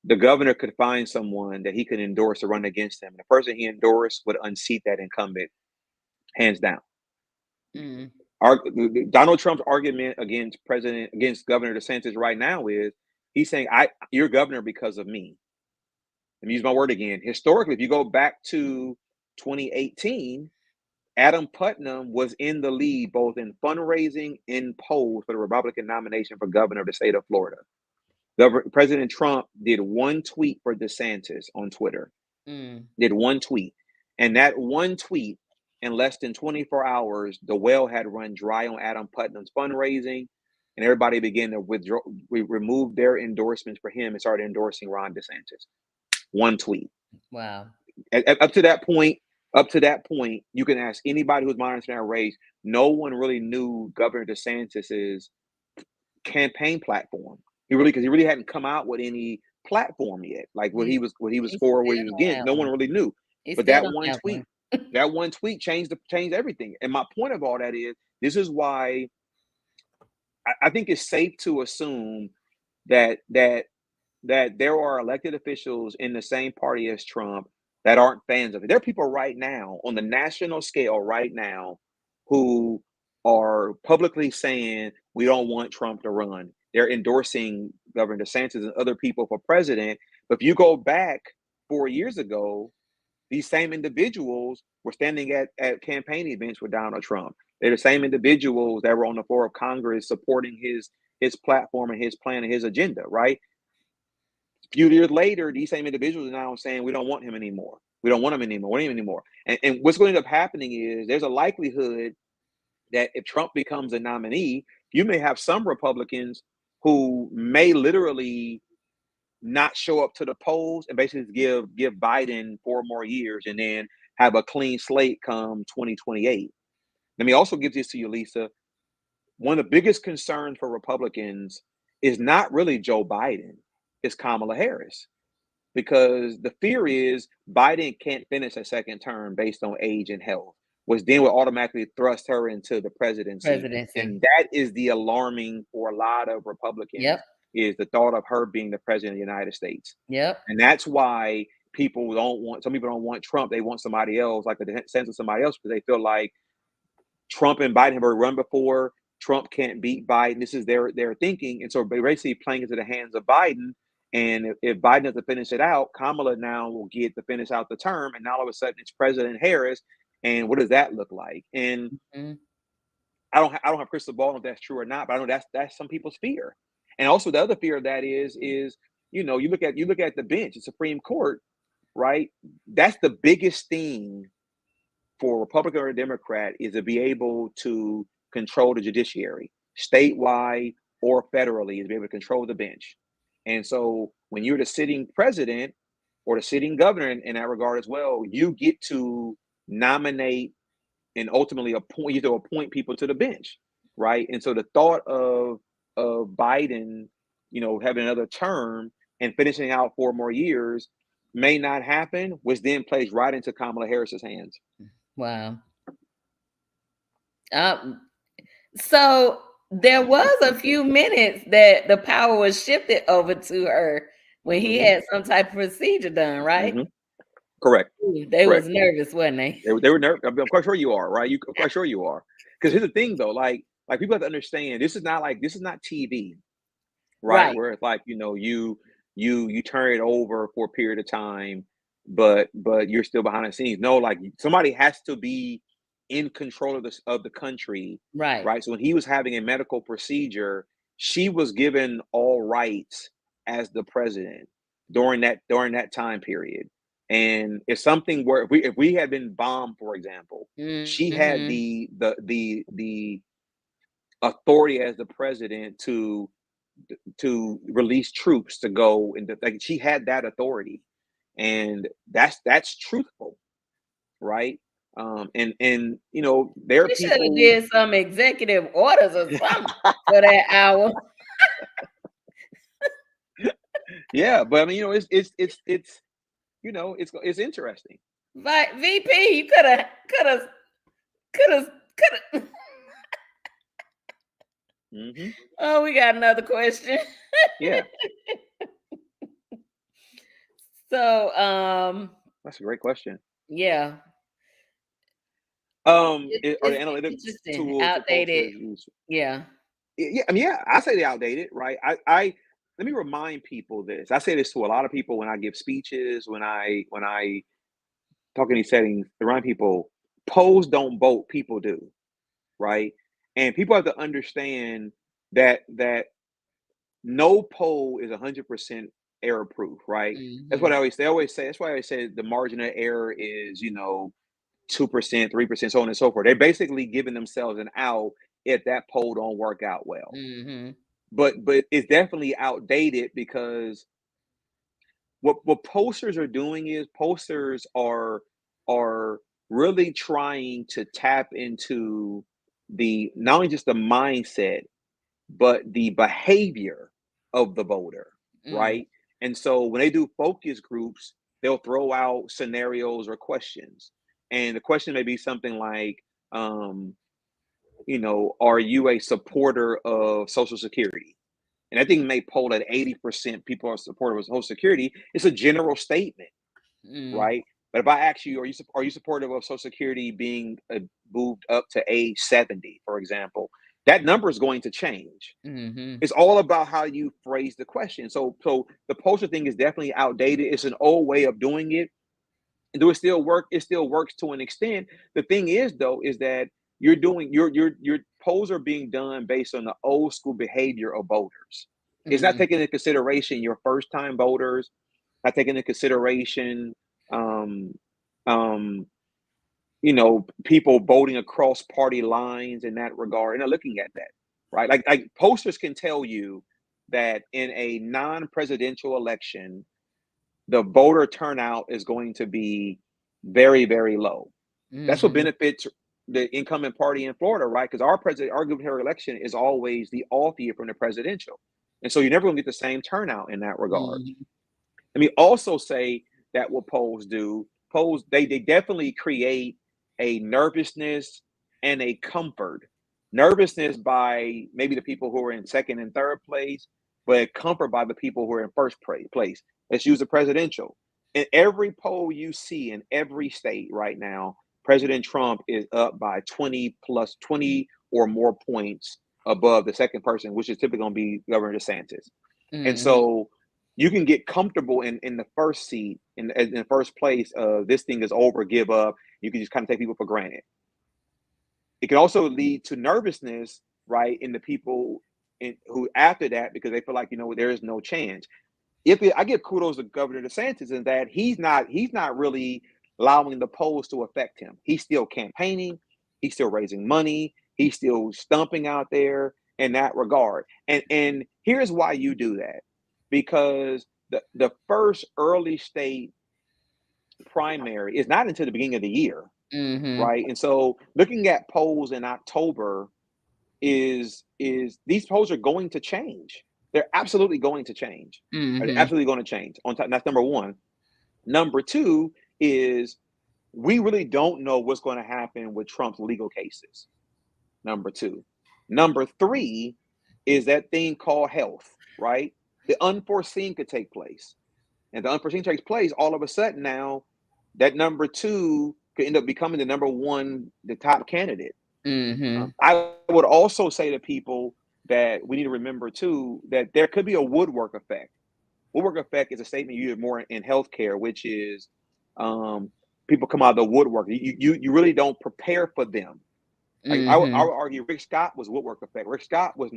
the governor could find someone that he could endorse to run against him. And the person he endorsed would unseat that incumbent, hands down. mm, Donald Trump's argument against Governor DeSantis right now is he's saying, you're governor because of me. Let me use my word again. Historically, if you go back to 2018, Adam Putnam was in the lead both in fundraising and polls for the Republican nomination for governor of the state of Florida. President Trump did one tweet for DeSantis on Twitter, mm. did one tweet. And that one tweet, in less than 24 hours, the well had run dry on Adam Putnam's fundraising, and everybody began to remove their endorsements for him and started endorsing Ron DeSantis. One tweet. Wow. Up to that point, you can ask anybody who's monitoring that race. No one really knew Governor DeSantis's campaign platform. Because he really hadn't come out with any platform yet, like what He he was he for, what still he was don't against. have No one one. really knew. He But still that don't one have one. tweet, changed everything. And my point of all that is, this is why I think it's safe to assume that there are elected officials in the same party as Trump that aren't fans of it. There are people right now on the national scale right now who are publicly saying we don't want Trump to run. They're endorsing Governor DeSantis and other people for president. But if you go back 4 years ago, these same individuals were standing at campaign events with Donald Trump. They're the same individuals that were on the floor of Congress supporting his platform and his plan and his agenda, right? Few years later, these same individuals are now saying we don't want him anymore. We don't want him anymore. We don't want him anymore. And what's going to end up happening is there's a likelihood that if Trump becomes a nominee, you may have some Republicans who may literally not show up to the polls and basically give Biden 4 more years and then have a clean slate come 2028. Let me also give this to you, Lisa. One of the biggest concerns for Republicans is not really Joe Biden, it's Kamala Harris, because the fear is Biden can't finish a second term based on age and health, which then will automatically thrust her into the presidency. Presidency. And that is the alarming for a lot of Yep. Republicans is the thought of her being the president of the United States. Yep. And that's why some people don't want Trump. They want somebody else, like the sense of somebody else, because they feel like Trump and Biden have already run before. Trump can't beat Biden. This is their thinking. And so they're basically playing into the hands of Biden. And if Biden doesn't finish it out, Kamala now will get to finish out the term. And now all of a sudden it's President Harris. And what does that look like? And Mhm. I don't have a crystal ball if that's true or not, but I know that's some people's fear. And also the other fear of that is you look at the bench, the Supreme Court, right? That's the biggest thing for a Republican or a Democrat, is to be able to control the judiciary, statewide or federally, is to be able to control the bench. And so when you're the sitting president or the sitting governor in that regard as well, you get to nominate and ultimately appoint people to the bench, right? And so the thought of Biden, having another term and finishing out 4 more years may not happen, which then plays right into Kamala Harris's hands. Wow. Um, so there was a few minutes that the power was shifted over to her when he Mhm. had some type of procedure done, right? Mhm. Correct. Ooh, they Correct. was nervous, wasn't they? They were nervous. I'm quite sure you are, right? I'm quite sure you are. Because here's the thing, though, like people have to understand, this is not TV, right? Right. Where it's like, you turn it over for a period of time, but you're still behind the scenes. No, like somebody has to be in control of the country, Right. right? So when he was having a medical procedure, she was given all rights as the president during that time period. And it's something where if we had been bombed, for example, she had Mhm. the authority as the president to release troops to go, and like she had that authority, and that's truthful, right? And there are She should have people. did some executive orders or something for that hour. Yeah, but I mean, it's interesting. VP, you could have. Hmm. Oh, we got another question. Yeah, So, that's a great question. yeah, Are the it's analytics interesting, tools for outdated. pollsters used? Yeah. Yeah, I mean, yeah, I say they're outdated, right? I let me remind people this. I say this to a lot of people when I give speeches, when I talk in these settings, to remind people, polls don't vote, people do, right? And people have to understand that no poll is 100% error proof, right? That's what I Mhm. always they always say. That's why I always say the margin of error is 2%, 3%, so on and so forth. They're basically giving themselves an out if that poll don't work out well. Mhm. But it's definitely outdated, because what posters are doing is posters are really trying to tap into the not only just the mindset but the behavior of the voter, Mm. right? And so when they do focus groups, they'll throw out scenarios or questions. And the question may be something like, um, are you a supporter of Social Security? And I think may poll that 80% people are supportive of Social Security. It's a general statement, Mm. right? But if I ask you, are you supportive of Social Security being moved up to age 70, for example, that number is going to change. Mhm. It's all about how you phrase the question. So the poster thing is definitely outdated. It's an old way of doing it. Do it still work? It still works to an extent. The thing is, though, is that your polls are being done based on the old school behavior of voters. It's not Mm. taking into consideration your first time voters, not taking into consideration um, um, people voting across party lines in that regard, and they're looking at that, right? Like posters can tell you that in a non-presidential election, the voter turnout is going to be very, very low. That's what Mhm. benefits the incumbent party in Florida, right? Because our gubernatorial election is always the off year from the presidential, and so you're never going to get the same turnout in that regard. Mhm. Let me also say that what polls they definitely create a nervousness and a comfort. Nervousness by maybe the people who are in second and third place, but comfort by the people who are in first place. Let's use the presidential. In every poll you see in every state right now, President Trump is up by 20 or more points above the second person, which is typically going to be Governor DeSantis. And Mm-hmm. so you can get comfortable in the first seat, in the first place of this thing is over, give up. You can just kind of take people for granted. It can also lead to nervousness, right, in the people who after that, because they feel like, there is no chance. I give kudos to Governor DeSantis in that he's not really allowing the polls to affect him. He's still campaigning, he's still raising money, he's still stumping out there in that regard. And here's why you do that. Because the first early state primary is not until the beginning of the year, Mm-hmm. right? And so looking at polls in October is these polls are going to change. They're absolutely going to change. They're Mm-hmm. absolutely going to change. On top, that's number one. Number two is we really don't know what's going to happen with Trump's legal cases. Number two. Number three is that thing called health, right? The unforeseen could take place. And the unforeseen takes place, all of a sudden now, that number two could end up becoming the number one, the top candidate. Mm-hmm. I would also say to people that we need to remember too that there could be a woodwork effect. Woodwork effect is a statement you hear more in healthcare, which is people come out of the woodwork. You really don't prepare for them. Like I would Mm-hmm. argue, Rick Scott was woodwork effect. Rick Scott was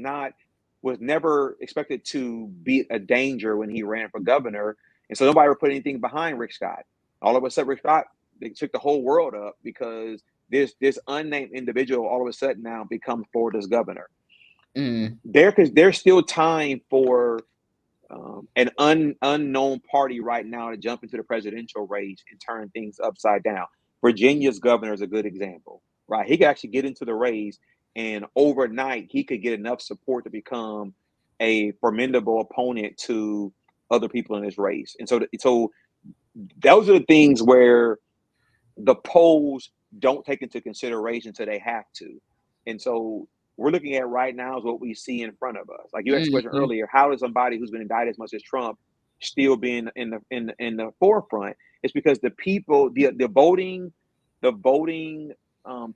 never expected to be a danger when he ran for governor, and so nobody ever put anything behind Rick Scott. All of a sudden, Rick Scott, they took the whole world up because this unnamed individual all of a sudden now becomes Florida's governor. Mm. There's still time for an unknown party right now to jump into the presidential race and turn things upside down. Virginia's governor is a good example, right? He could actually get into the race, and overnight he could get enough support to become a formidable opponent to other people in this race. And so those are the things where the polls don't take into consideration until they have to. And so we're looking at right now is what we see in front of us. Like you asked a question Mm-hmm. earlier, how does somebody who's been indicted as much as Trump still be in the forefront? It's because the people, the voting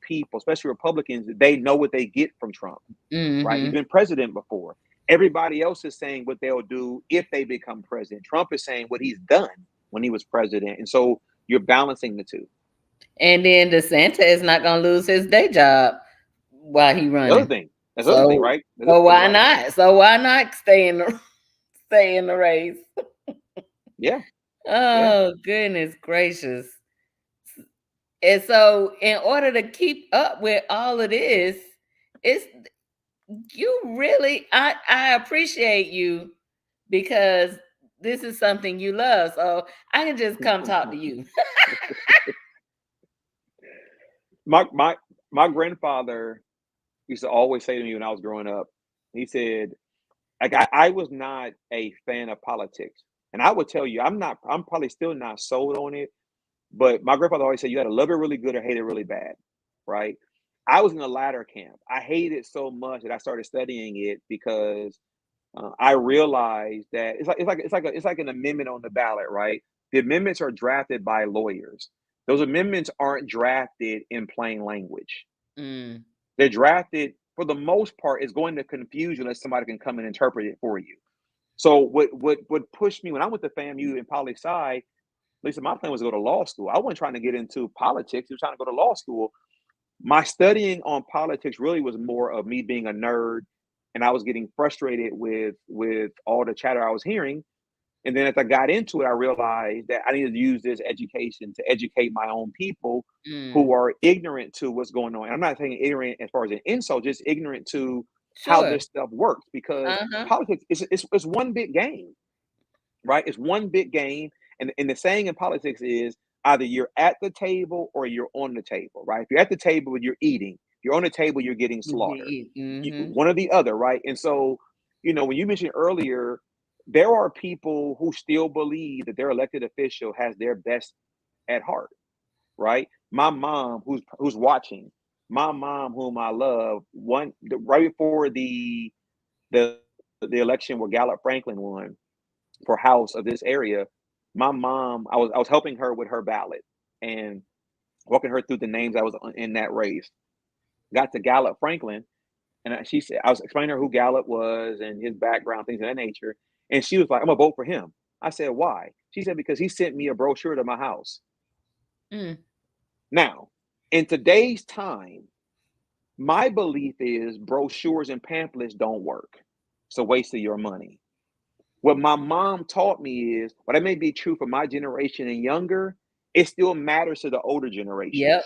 people, especially Republicans, they know what they get from Trump, right? He's Mm-hmm. been president before. Everybody else is saying what they'll do if they become president. Trump is saying what he's done when he was president. And so you're balancing the two. And then DeSantis is not gonna lose his day job while he The other running. thing, that's the other thing, So right? That's the so other thing, why right? not? So why not stay in the stay in the race? Yeah, yeah. Oh goodness gracious. And so in order to keep up with all of this, it's you really I appreciate you because this is something you love. So I can just come talk to you. my my grandfather used to always say to me when I was growing up, he said, like I was not a fan of politics. And I would tell you, I'm probably still not sold on it, but my grandfather always said you gotta love it really good or hate it really bad, right? I was in the latter camp. I hated it so much that I started studying it because I realized that it's like an amendment on the ballot, right? The amendments are drafted by lawyers. Those amendments aren't drafted in plain language. Mm, They're drafted for the most part. It's going to confuse you unless somebody can come and interpret it for you. So what pushed me when I went to FAMU and poli sci, at least my plan was to go to law school. I wasn't trying to get into politics. I was trying to go to law school. My studying on politics really was more of me being a nerd, and I was getting frustrated with all the chatter I was hearing. And then as I got into it, I realized that I needed to use this education to educate my own people mm. who are ignorant to what's going on. And I'm not saying ignorant as far as an insult, just ignorant to how Sure. this stuff works because Uh-huh. politics is one big game, right? It's one big game. And the saying in politics is either you're at the table or you're on the table, right? If you're at the table, you're eating. If you're on the table, you're getting slaughtered. Mm-hmm. One or the other, right? And so, when you mentioned earlier, there are people who still believe that their elected official has their best at heart, right? My mom, who's watching, my mom, whom I love, right before the the election where Gallup Franklin won for House of this area, my mom, I was helping her with her ballot and walking her through the names that was in that race. Got to Gallup Franklin, and she said I was explaining to her who Gallup was and his background, things of that nature, and she was like, "I'm gonna vote for him." I said, "Why?" She said, "Because he sent me a brochure to my house." Mm. Now, in today's time, my belief is brochures and pamphlets don't work. It's a waste of your money. What my mom taught me is, what that may be true for my generation and younger, it still matters to the older Yep. generations,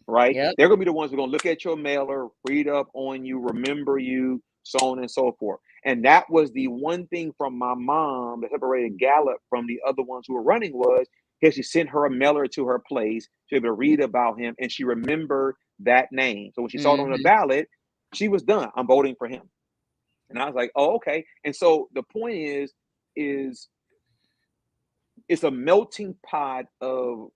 right? Yep. They're gonna be the ones who are gonna look at your mailer, read up on you, remember you, so on and so forth. And that was the one thing from my mom that separated Gallup from the other ones who were running was because she sent her a mailer to her place, she was able to read about him, and she remembered that name. So when she saw it on the Mm-hmm. ballot, she was done. I'm voting for him. And I was like, oh, okay. And so the point is it's a melting pot of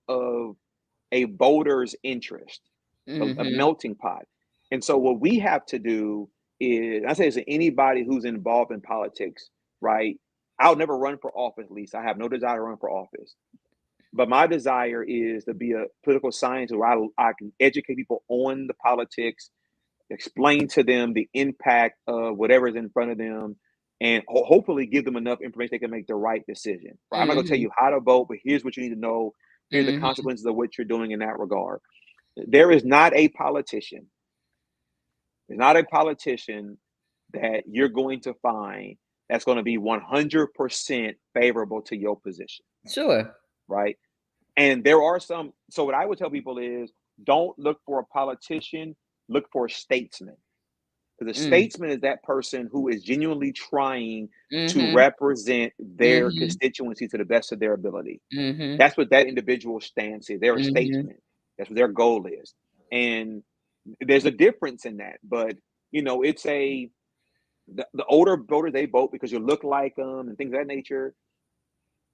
a voter's interest, a Mm-hmm. melting pot. And so what we have to do is, I say it's anybody who's involved in politics, right? I'll never run for office, Lisa. I have no desire to run for office. But my desire is to be a political scientist where I can educate people on the politics, explain to them the impact of whatever is in front of them, and hopefully give them enough information they can make the right decision. Right? I'm not going to tell Mm-hmm. you how to vote, but here's what you need to know. Here's the Mm-hmm. consequences of what you're doing in that regard. There is not a politician. There's not a politician that you're going to find that's going to be 100% favorable to your position, Sure. right? And there are some. So what I would tell people is, don't look for a politician. Look for a statesman. Because a Mm. statesman is that person who is genuinely trying to Mm-hmm. represent their Mm-hmm. constituency to the best of their ability. Mm-hmm. That's what that individual stance is. They're a Mm-hmm. statesman. That's what their goal is. And there's a difference in that. But, it's the older voters, they vote because you look like them and things of that nature.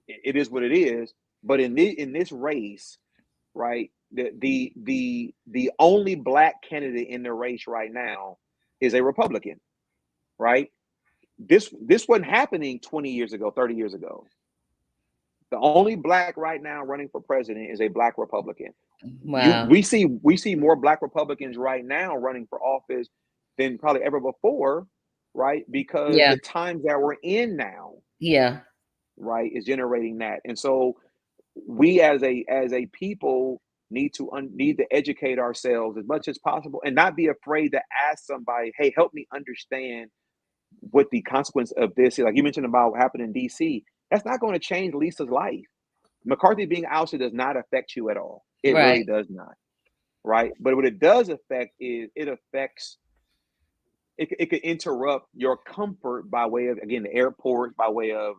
It is what it is. But in this race, right, the only black candidate in the race right now is a Republican, right? This wasn't happening 20 years ago, 30 years ago. The only black right now running for president is a black Republican. Wow. We see more black Republicans right now running for office than probably ever before, right? Because Yeah. the times that we're in now, Yeah. right, is generating that. And so we as a people need to educate ourselves as much as possible and not be afraid to ask somebody, hey, help me understand what the consequence of this is. Like you mentioned about what happened in DC, that's not going to change Lisa's life. McCarthy being ousted does not affect you at all. It Right. really does not, right? But what it does affect is it could interrupt your comfort by way of, again, the airports, by way of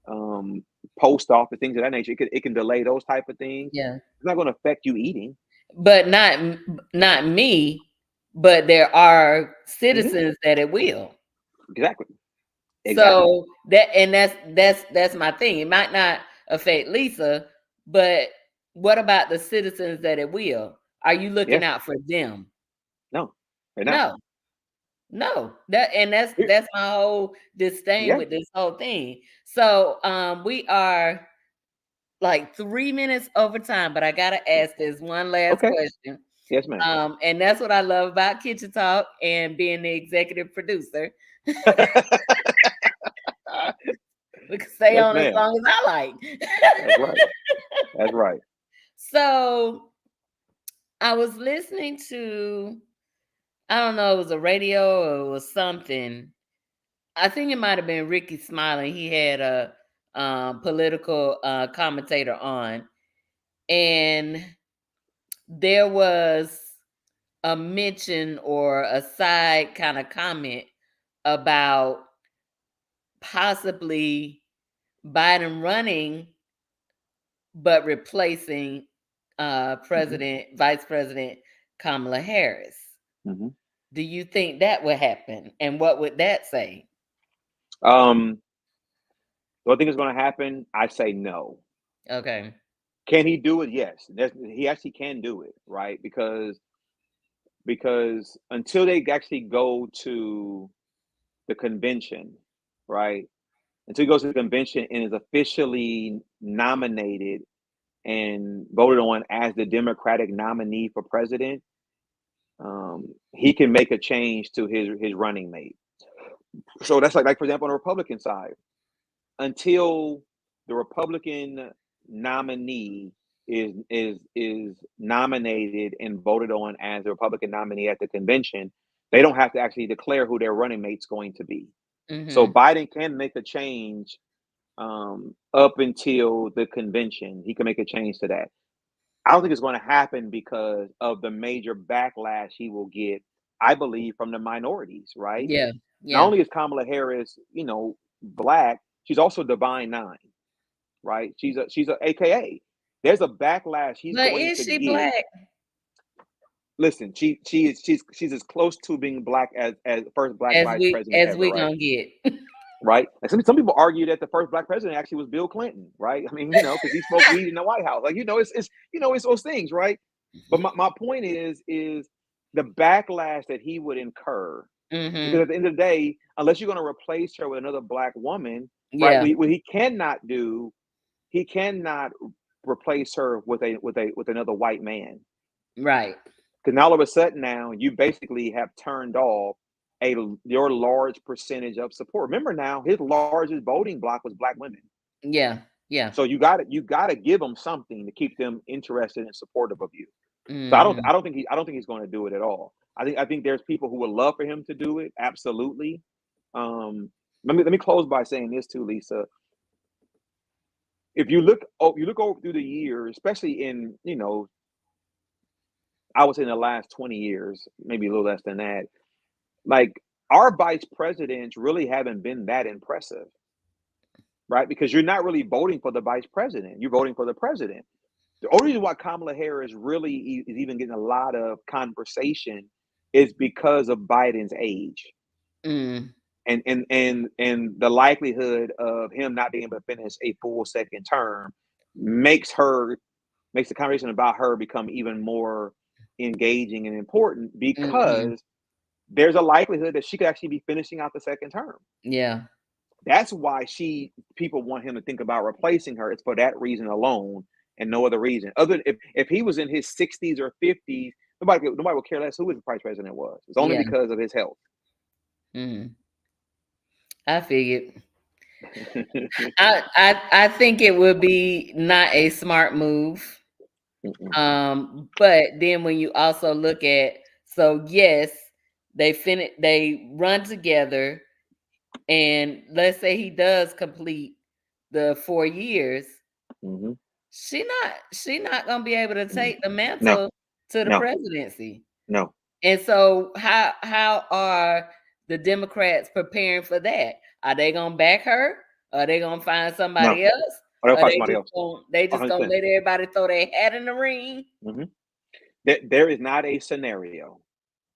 um, post office, things of that nature. It can delay those type of things. Yeah. It's not going to affect you eating. But not me, but there are Mhm. citizens that it will. Exactly. Exactly. So that's my thing. It might not affect Lisa, but what about the citizens that it will? Are you looking Yeah. out for them? No, they're not. No. No. That's my whole disdain Yeah. with this whole thing. So we are like 3 minutes over time, but I gotta ask this one last Okay. question. Yes, ma'am. And that's what I love about Kitchen Talk and being the executive producer. We can stay Yes, on as ma'am. long as I like. That's right. That's right. So I was listening to, I don't know, it was a radio or it was something. I think it might have been Ricky Smiling. He had a political commentator on, and there was a mention or a side kind of comment about possibly Biden running, but replacing Hmm. Vice President Kamala Harris. Hmm. Do you think that would happen? And what would that say? Um, do I think it's going to happen? I say no. Okay. Can he do it? Yes. He actually can do it, right? Because until they actually go to the convention, right? Until he goes to the convention and is officially nominated and voted on as the Democratic nominee for president, he can make a change to his running mate. So that's like for example on the Republican side, until the Republican nominee is nominated and voted on as the Republican nominee at the convention, they don't have to actually declare who their running mate's going to be. So Mm-hmm. Biden can make a change up until the convention. He can make a change to that. I don't think it's going to happen because of the major backlash he will get, I believe, from the minorities, right? Yeah. Not Yeah. only is Kamala Harris, black, she's also Divine Nine, right? She's a AKA. There's a backlash he's But going is to she get. black? Listen, she's as close to being black as the first black As vice we president as ever, we right? gonna get. Right? And some people argue that the first black president actually was Bill Clinton, right? I mean, because he smoked weed in the White House. Like, it's those things, right? But my point is the backlash that he would incur. Because Mm-hmm. at the end of the day, unless you're going to replace her with another black woman, right? Yeah. What he cannot do, he cannot replace her with another white man. Right. Because now all of a sudden now you basically have turned off your large percentage of support. Remember now, his largest voting block was black women. Yeah. Yeah. So you gotta give them something to keep them interested and supportive of you. So I don't Mm-hmm. I don't think he I don't think he's going to do it at all. I think there's people who would love for him to do it. Absolutely. Um, let me close by saying this too, Lisa. If you look over through the years, especially in I would say in the last 20 years, maybe a little less than that, like our vice presidents really haven't been that impressive, right? Because you're not really voting for the vice president, you're voting for the president. The only reason why Kamala Harris really is even getting a lot of conversation is because of Biden's age Mm. and the likelihood of him not being able to finish a full second term makes the conversation about her become even more engaging and important Mm-hmm. because there's a likelihood that she could actually be finishing out the second term. Yeah. That's why people want him to think about replacing her. It's for that reason alone and no other reason. Other if he was in his 60s or 50s, nobody would care less who his vice president was. It's only Yeah. because of his health. Mm. I figured. I think it would be not a smart move. But then when you also look at, so yes, they run together, and let's say he does complete the 4 years, Mhm. she not gonna be able to Mm. take the No, mantle to the no, presidency. no, And so how are the Democrats preparing for that? Are they gonna back her? Are they gonna find no. somebody else? Or they'll Or find they somebody just else. gonna they just gonna 100%. let everybody throw their hat in the ring? Hmm. There is not a scenario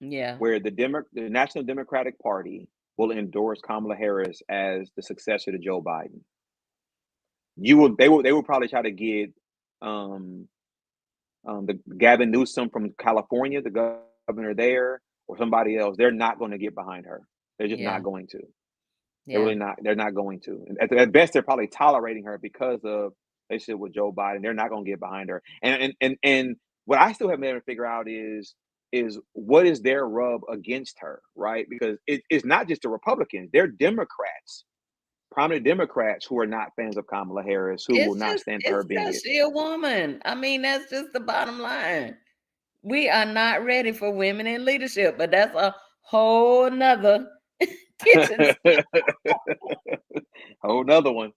Yeah. where the National Democratic Party will endorse Kamala Harris as the successor to Joe Biden. They will probably try to get um, the Gavin Newsom from California, the governor there, or somebody else. They're not going to get behind her. They're just Yeah. not going to. They're Yeah. really not. They're not going to. And at best, they're probably tolerating her because of they said with Joe Biden. They're not going to get behind her. And what I still haven't been able to figure out is what is their rub against her, right? Because it's not just the Republicans. They're Democrats, prominent Democrats who are not fans of Kamala Harris, who will not stand for her It's being just it. she a woman. I mean, that's just the bottom line. We are not ready for women in leadership, but that's a whole nother kitchen Whole another one.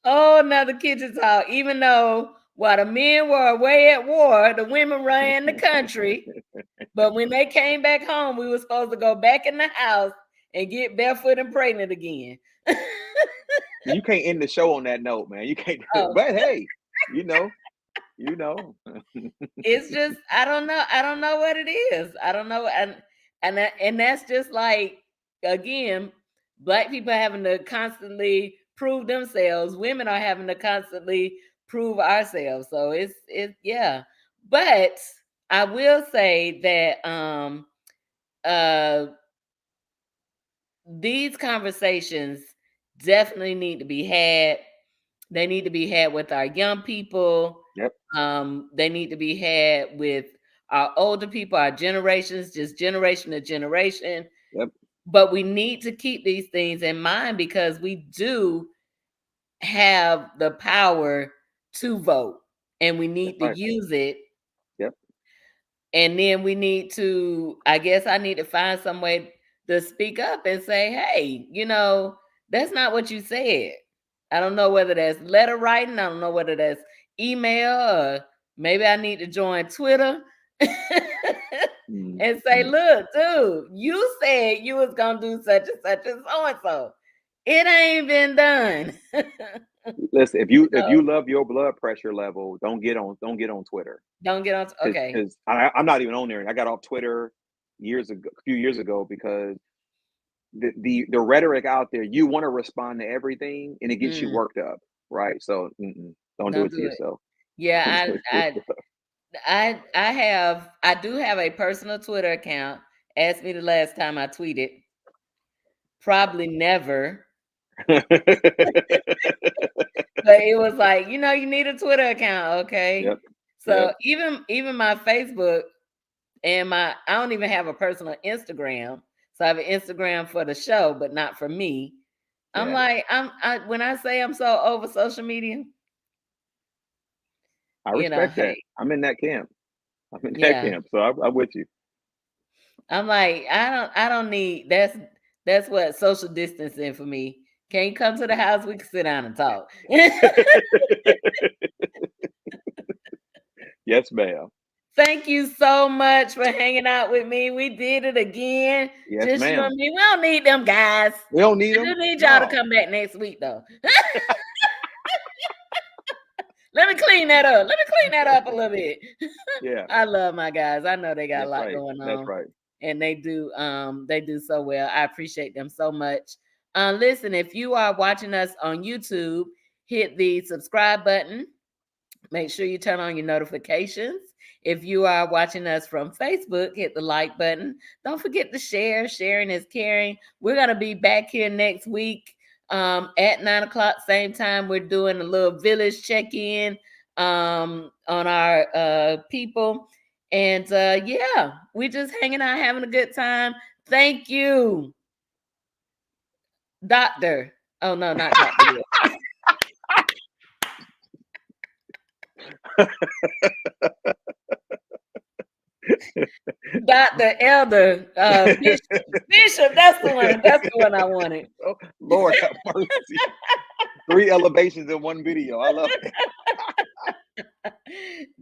whole nother kitchen talk. Even though while the men were away at war, the women ran the country. But when they came back home, we were supposed to go back in the house and get barefoot and pregnant again. You can't end the show on that note, man. You can't do it. Oh, But hey, you know, you know. it's just I don't know. I don't know what it is. I don't know, and that's just like again, black people having to constantly prove themselves. Women are having to constantly prove ourselves. So it's yeah. But I will say that uh these conversations definitely need to be had. They need to be had with our young people. Yep. They need to be had with our older people, our generations, just generation to generation. Yep. But we need to keep these things in mind because we do have the power to vote and we need That's to right. use it. Yep. And then we need to, I guess I need to find some way to speak up and say, hey, that's not what you said. I don't know whether that's letter writing. I don't know whether that's email or maybe I need to join Twitter and say, look, dude, you said you was going to do such and such and so. It ain't been done. Listen, if you love your blood pressure level, don't get on Twitter. Don't get on. Okay. Because I'm not even on there. I got off Twitter a few years ago because the rhetoric out there, you want to respond to everything and it gets you worked up, right? So don't do it to yourself. Yeah, I do have a personal Twitter account. Ask me the last time I tweeted. Probably never. But it was like, you need a Twitter account, okay? Yep. So even my Facebook and I don't even have a personal Instagram. So I have an Instagram for the show, but not for me. I'm like, when I say I'm so over social media, I respect that. hey. I'm in that camp. So I'm with you. I'm like, I don't need that's what social distancing for me. Can you come to the house? We can sit down and talk. Yes, ma'am. Thank you so much for hanging out with me. We did it again. Yes, just ma'am. you and me. We don't need them guys. We don't need them. We need y'all to come back next week, though. Let me clean that up a little bit. Yeah. I love my guys. I know they got a lot going on. That's right. And they do so well. I appreciate them so much. Listen, if you are watching us on YouTube, hit the subscribe button. Make sure you turn on your notifications. If you are watching us from Facebook, hit the like button. Don't forget to share. Sharing is caring. We're going to be back here next week at 9:00, same time. We're doing a little village check-in on our people. And we're just hanging out, having a good time. Thank you, Doctor. Oh, no, not Doctor. Dr. Elder, Bishop, that's the one I wanted. Oh, Lord have mercy. 3 elevations in one video. I love it.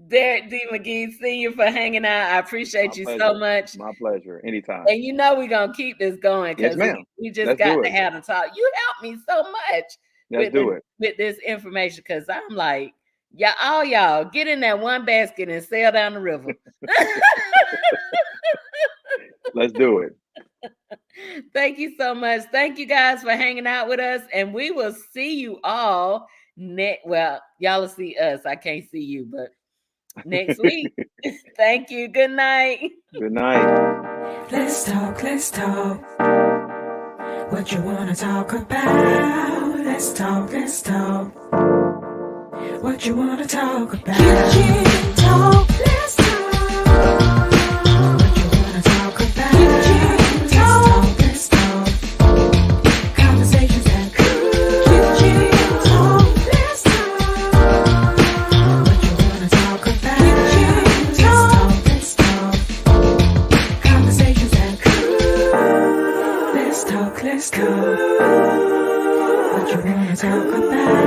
Darrick D. McGhee, Sr. for hanging out. I appreciate you so much. My pleasure. Anytime. And we're going to keep this going because we just got to have a talk. You helped me so much with this information because I'm like, y'all get in that one basket and sail down the river. Let's do it. Thank you so much. Thank you guys for hanging out with us. And we will see you all y'all will see us. I can't see you, but next week. Thank you. Good night. Good night. Let's talk. What you wanna talk about? Let's talk. What you wanna talk about? Let's talk. What you wanna talk about? Let's talk. Conversations that cool. Let's talk. What you wanna talk about? Let's talk. Conversations that cool. Let's talk. What you wanna talk about?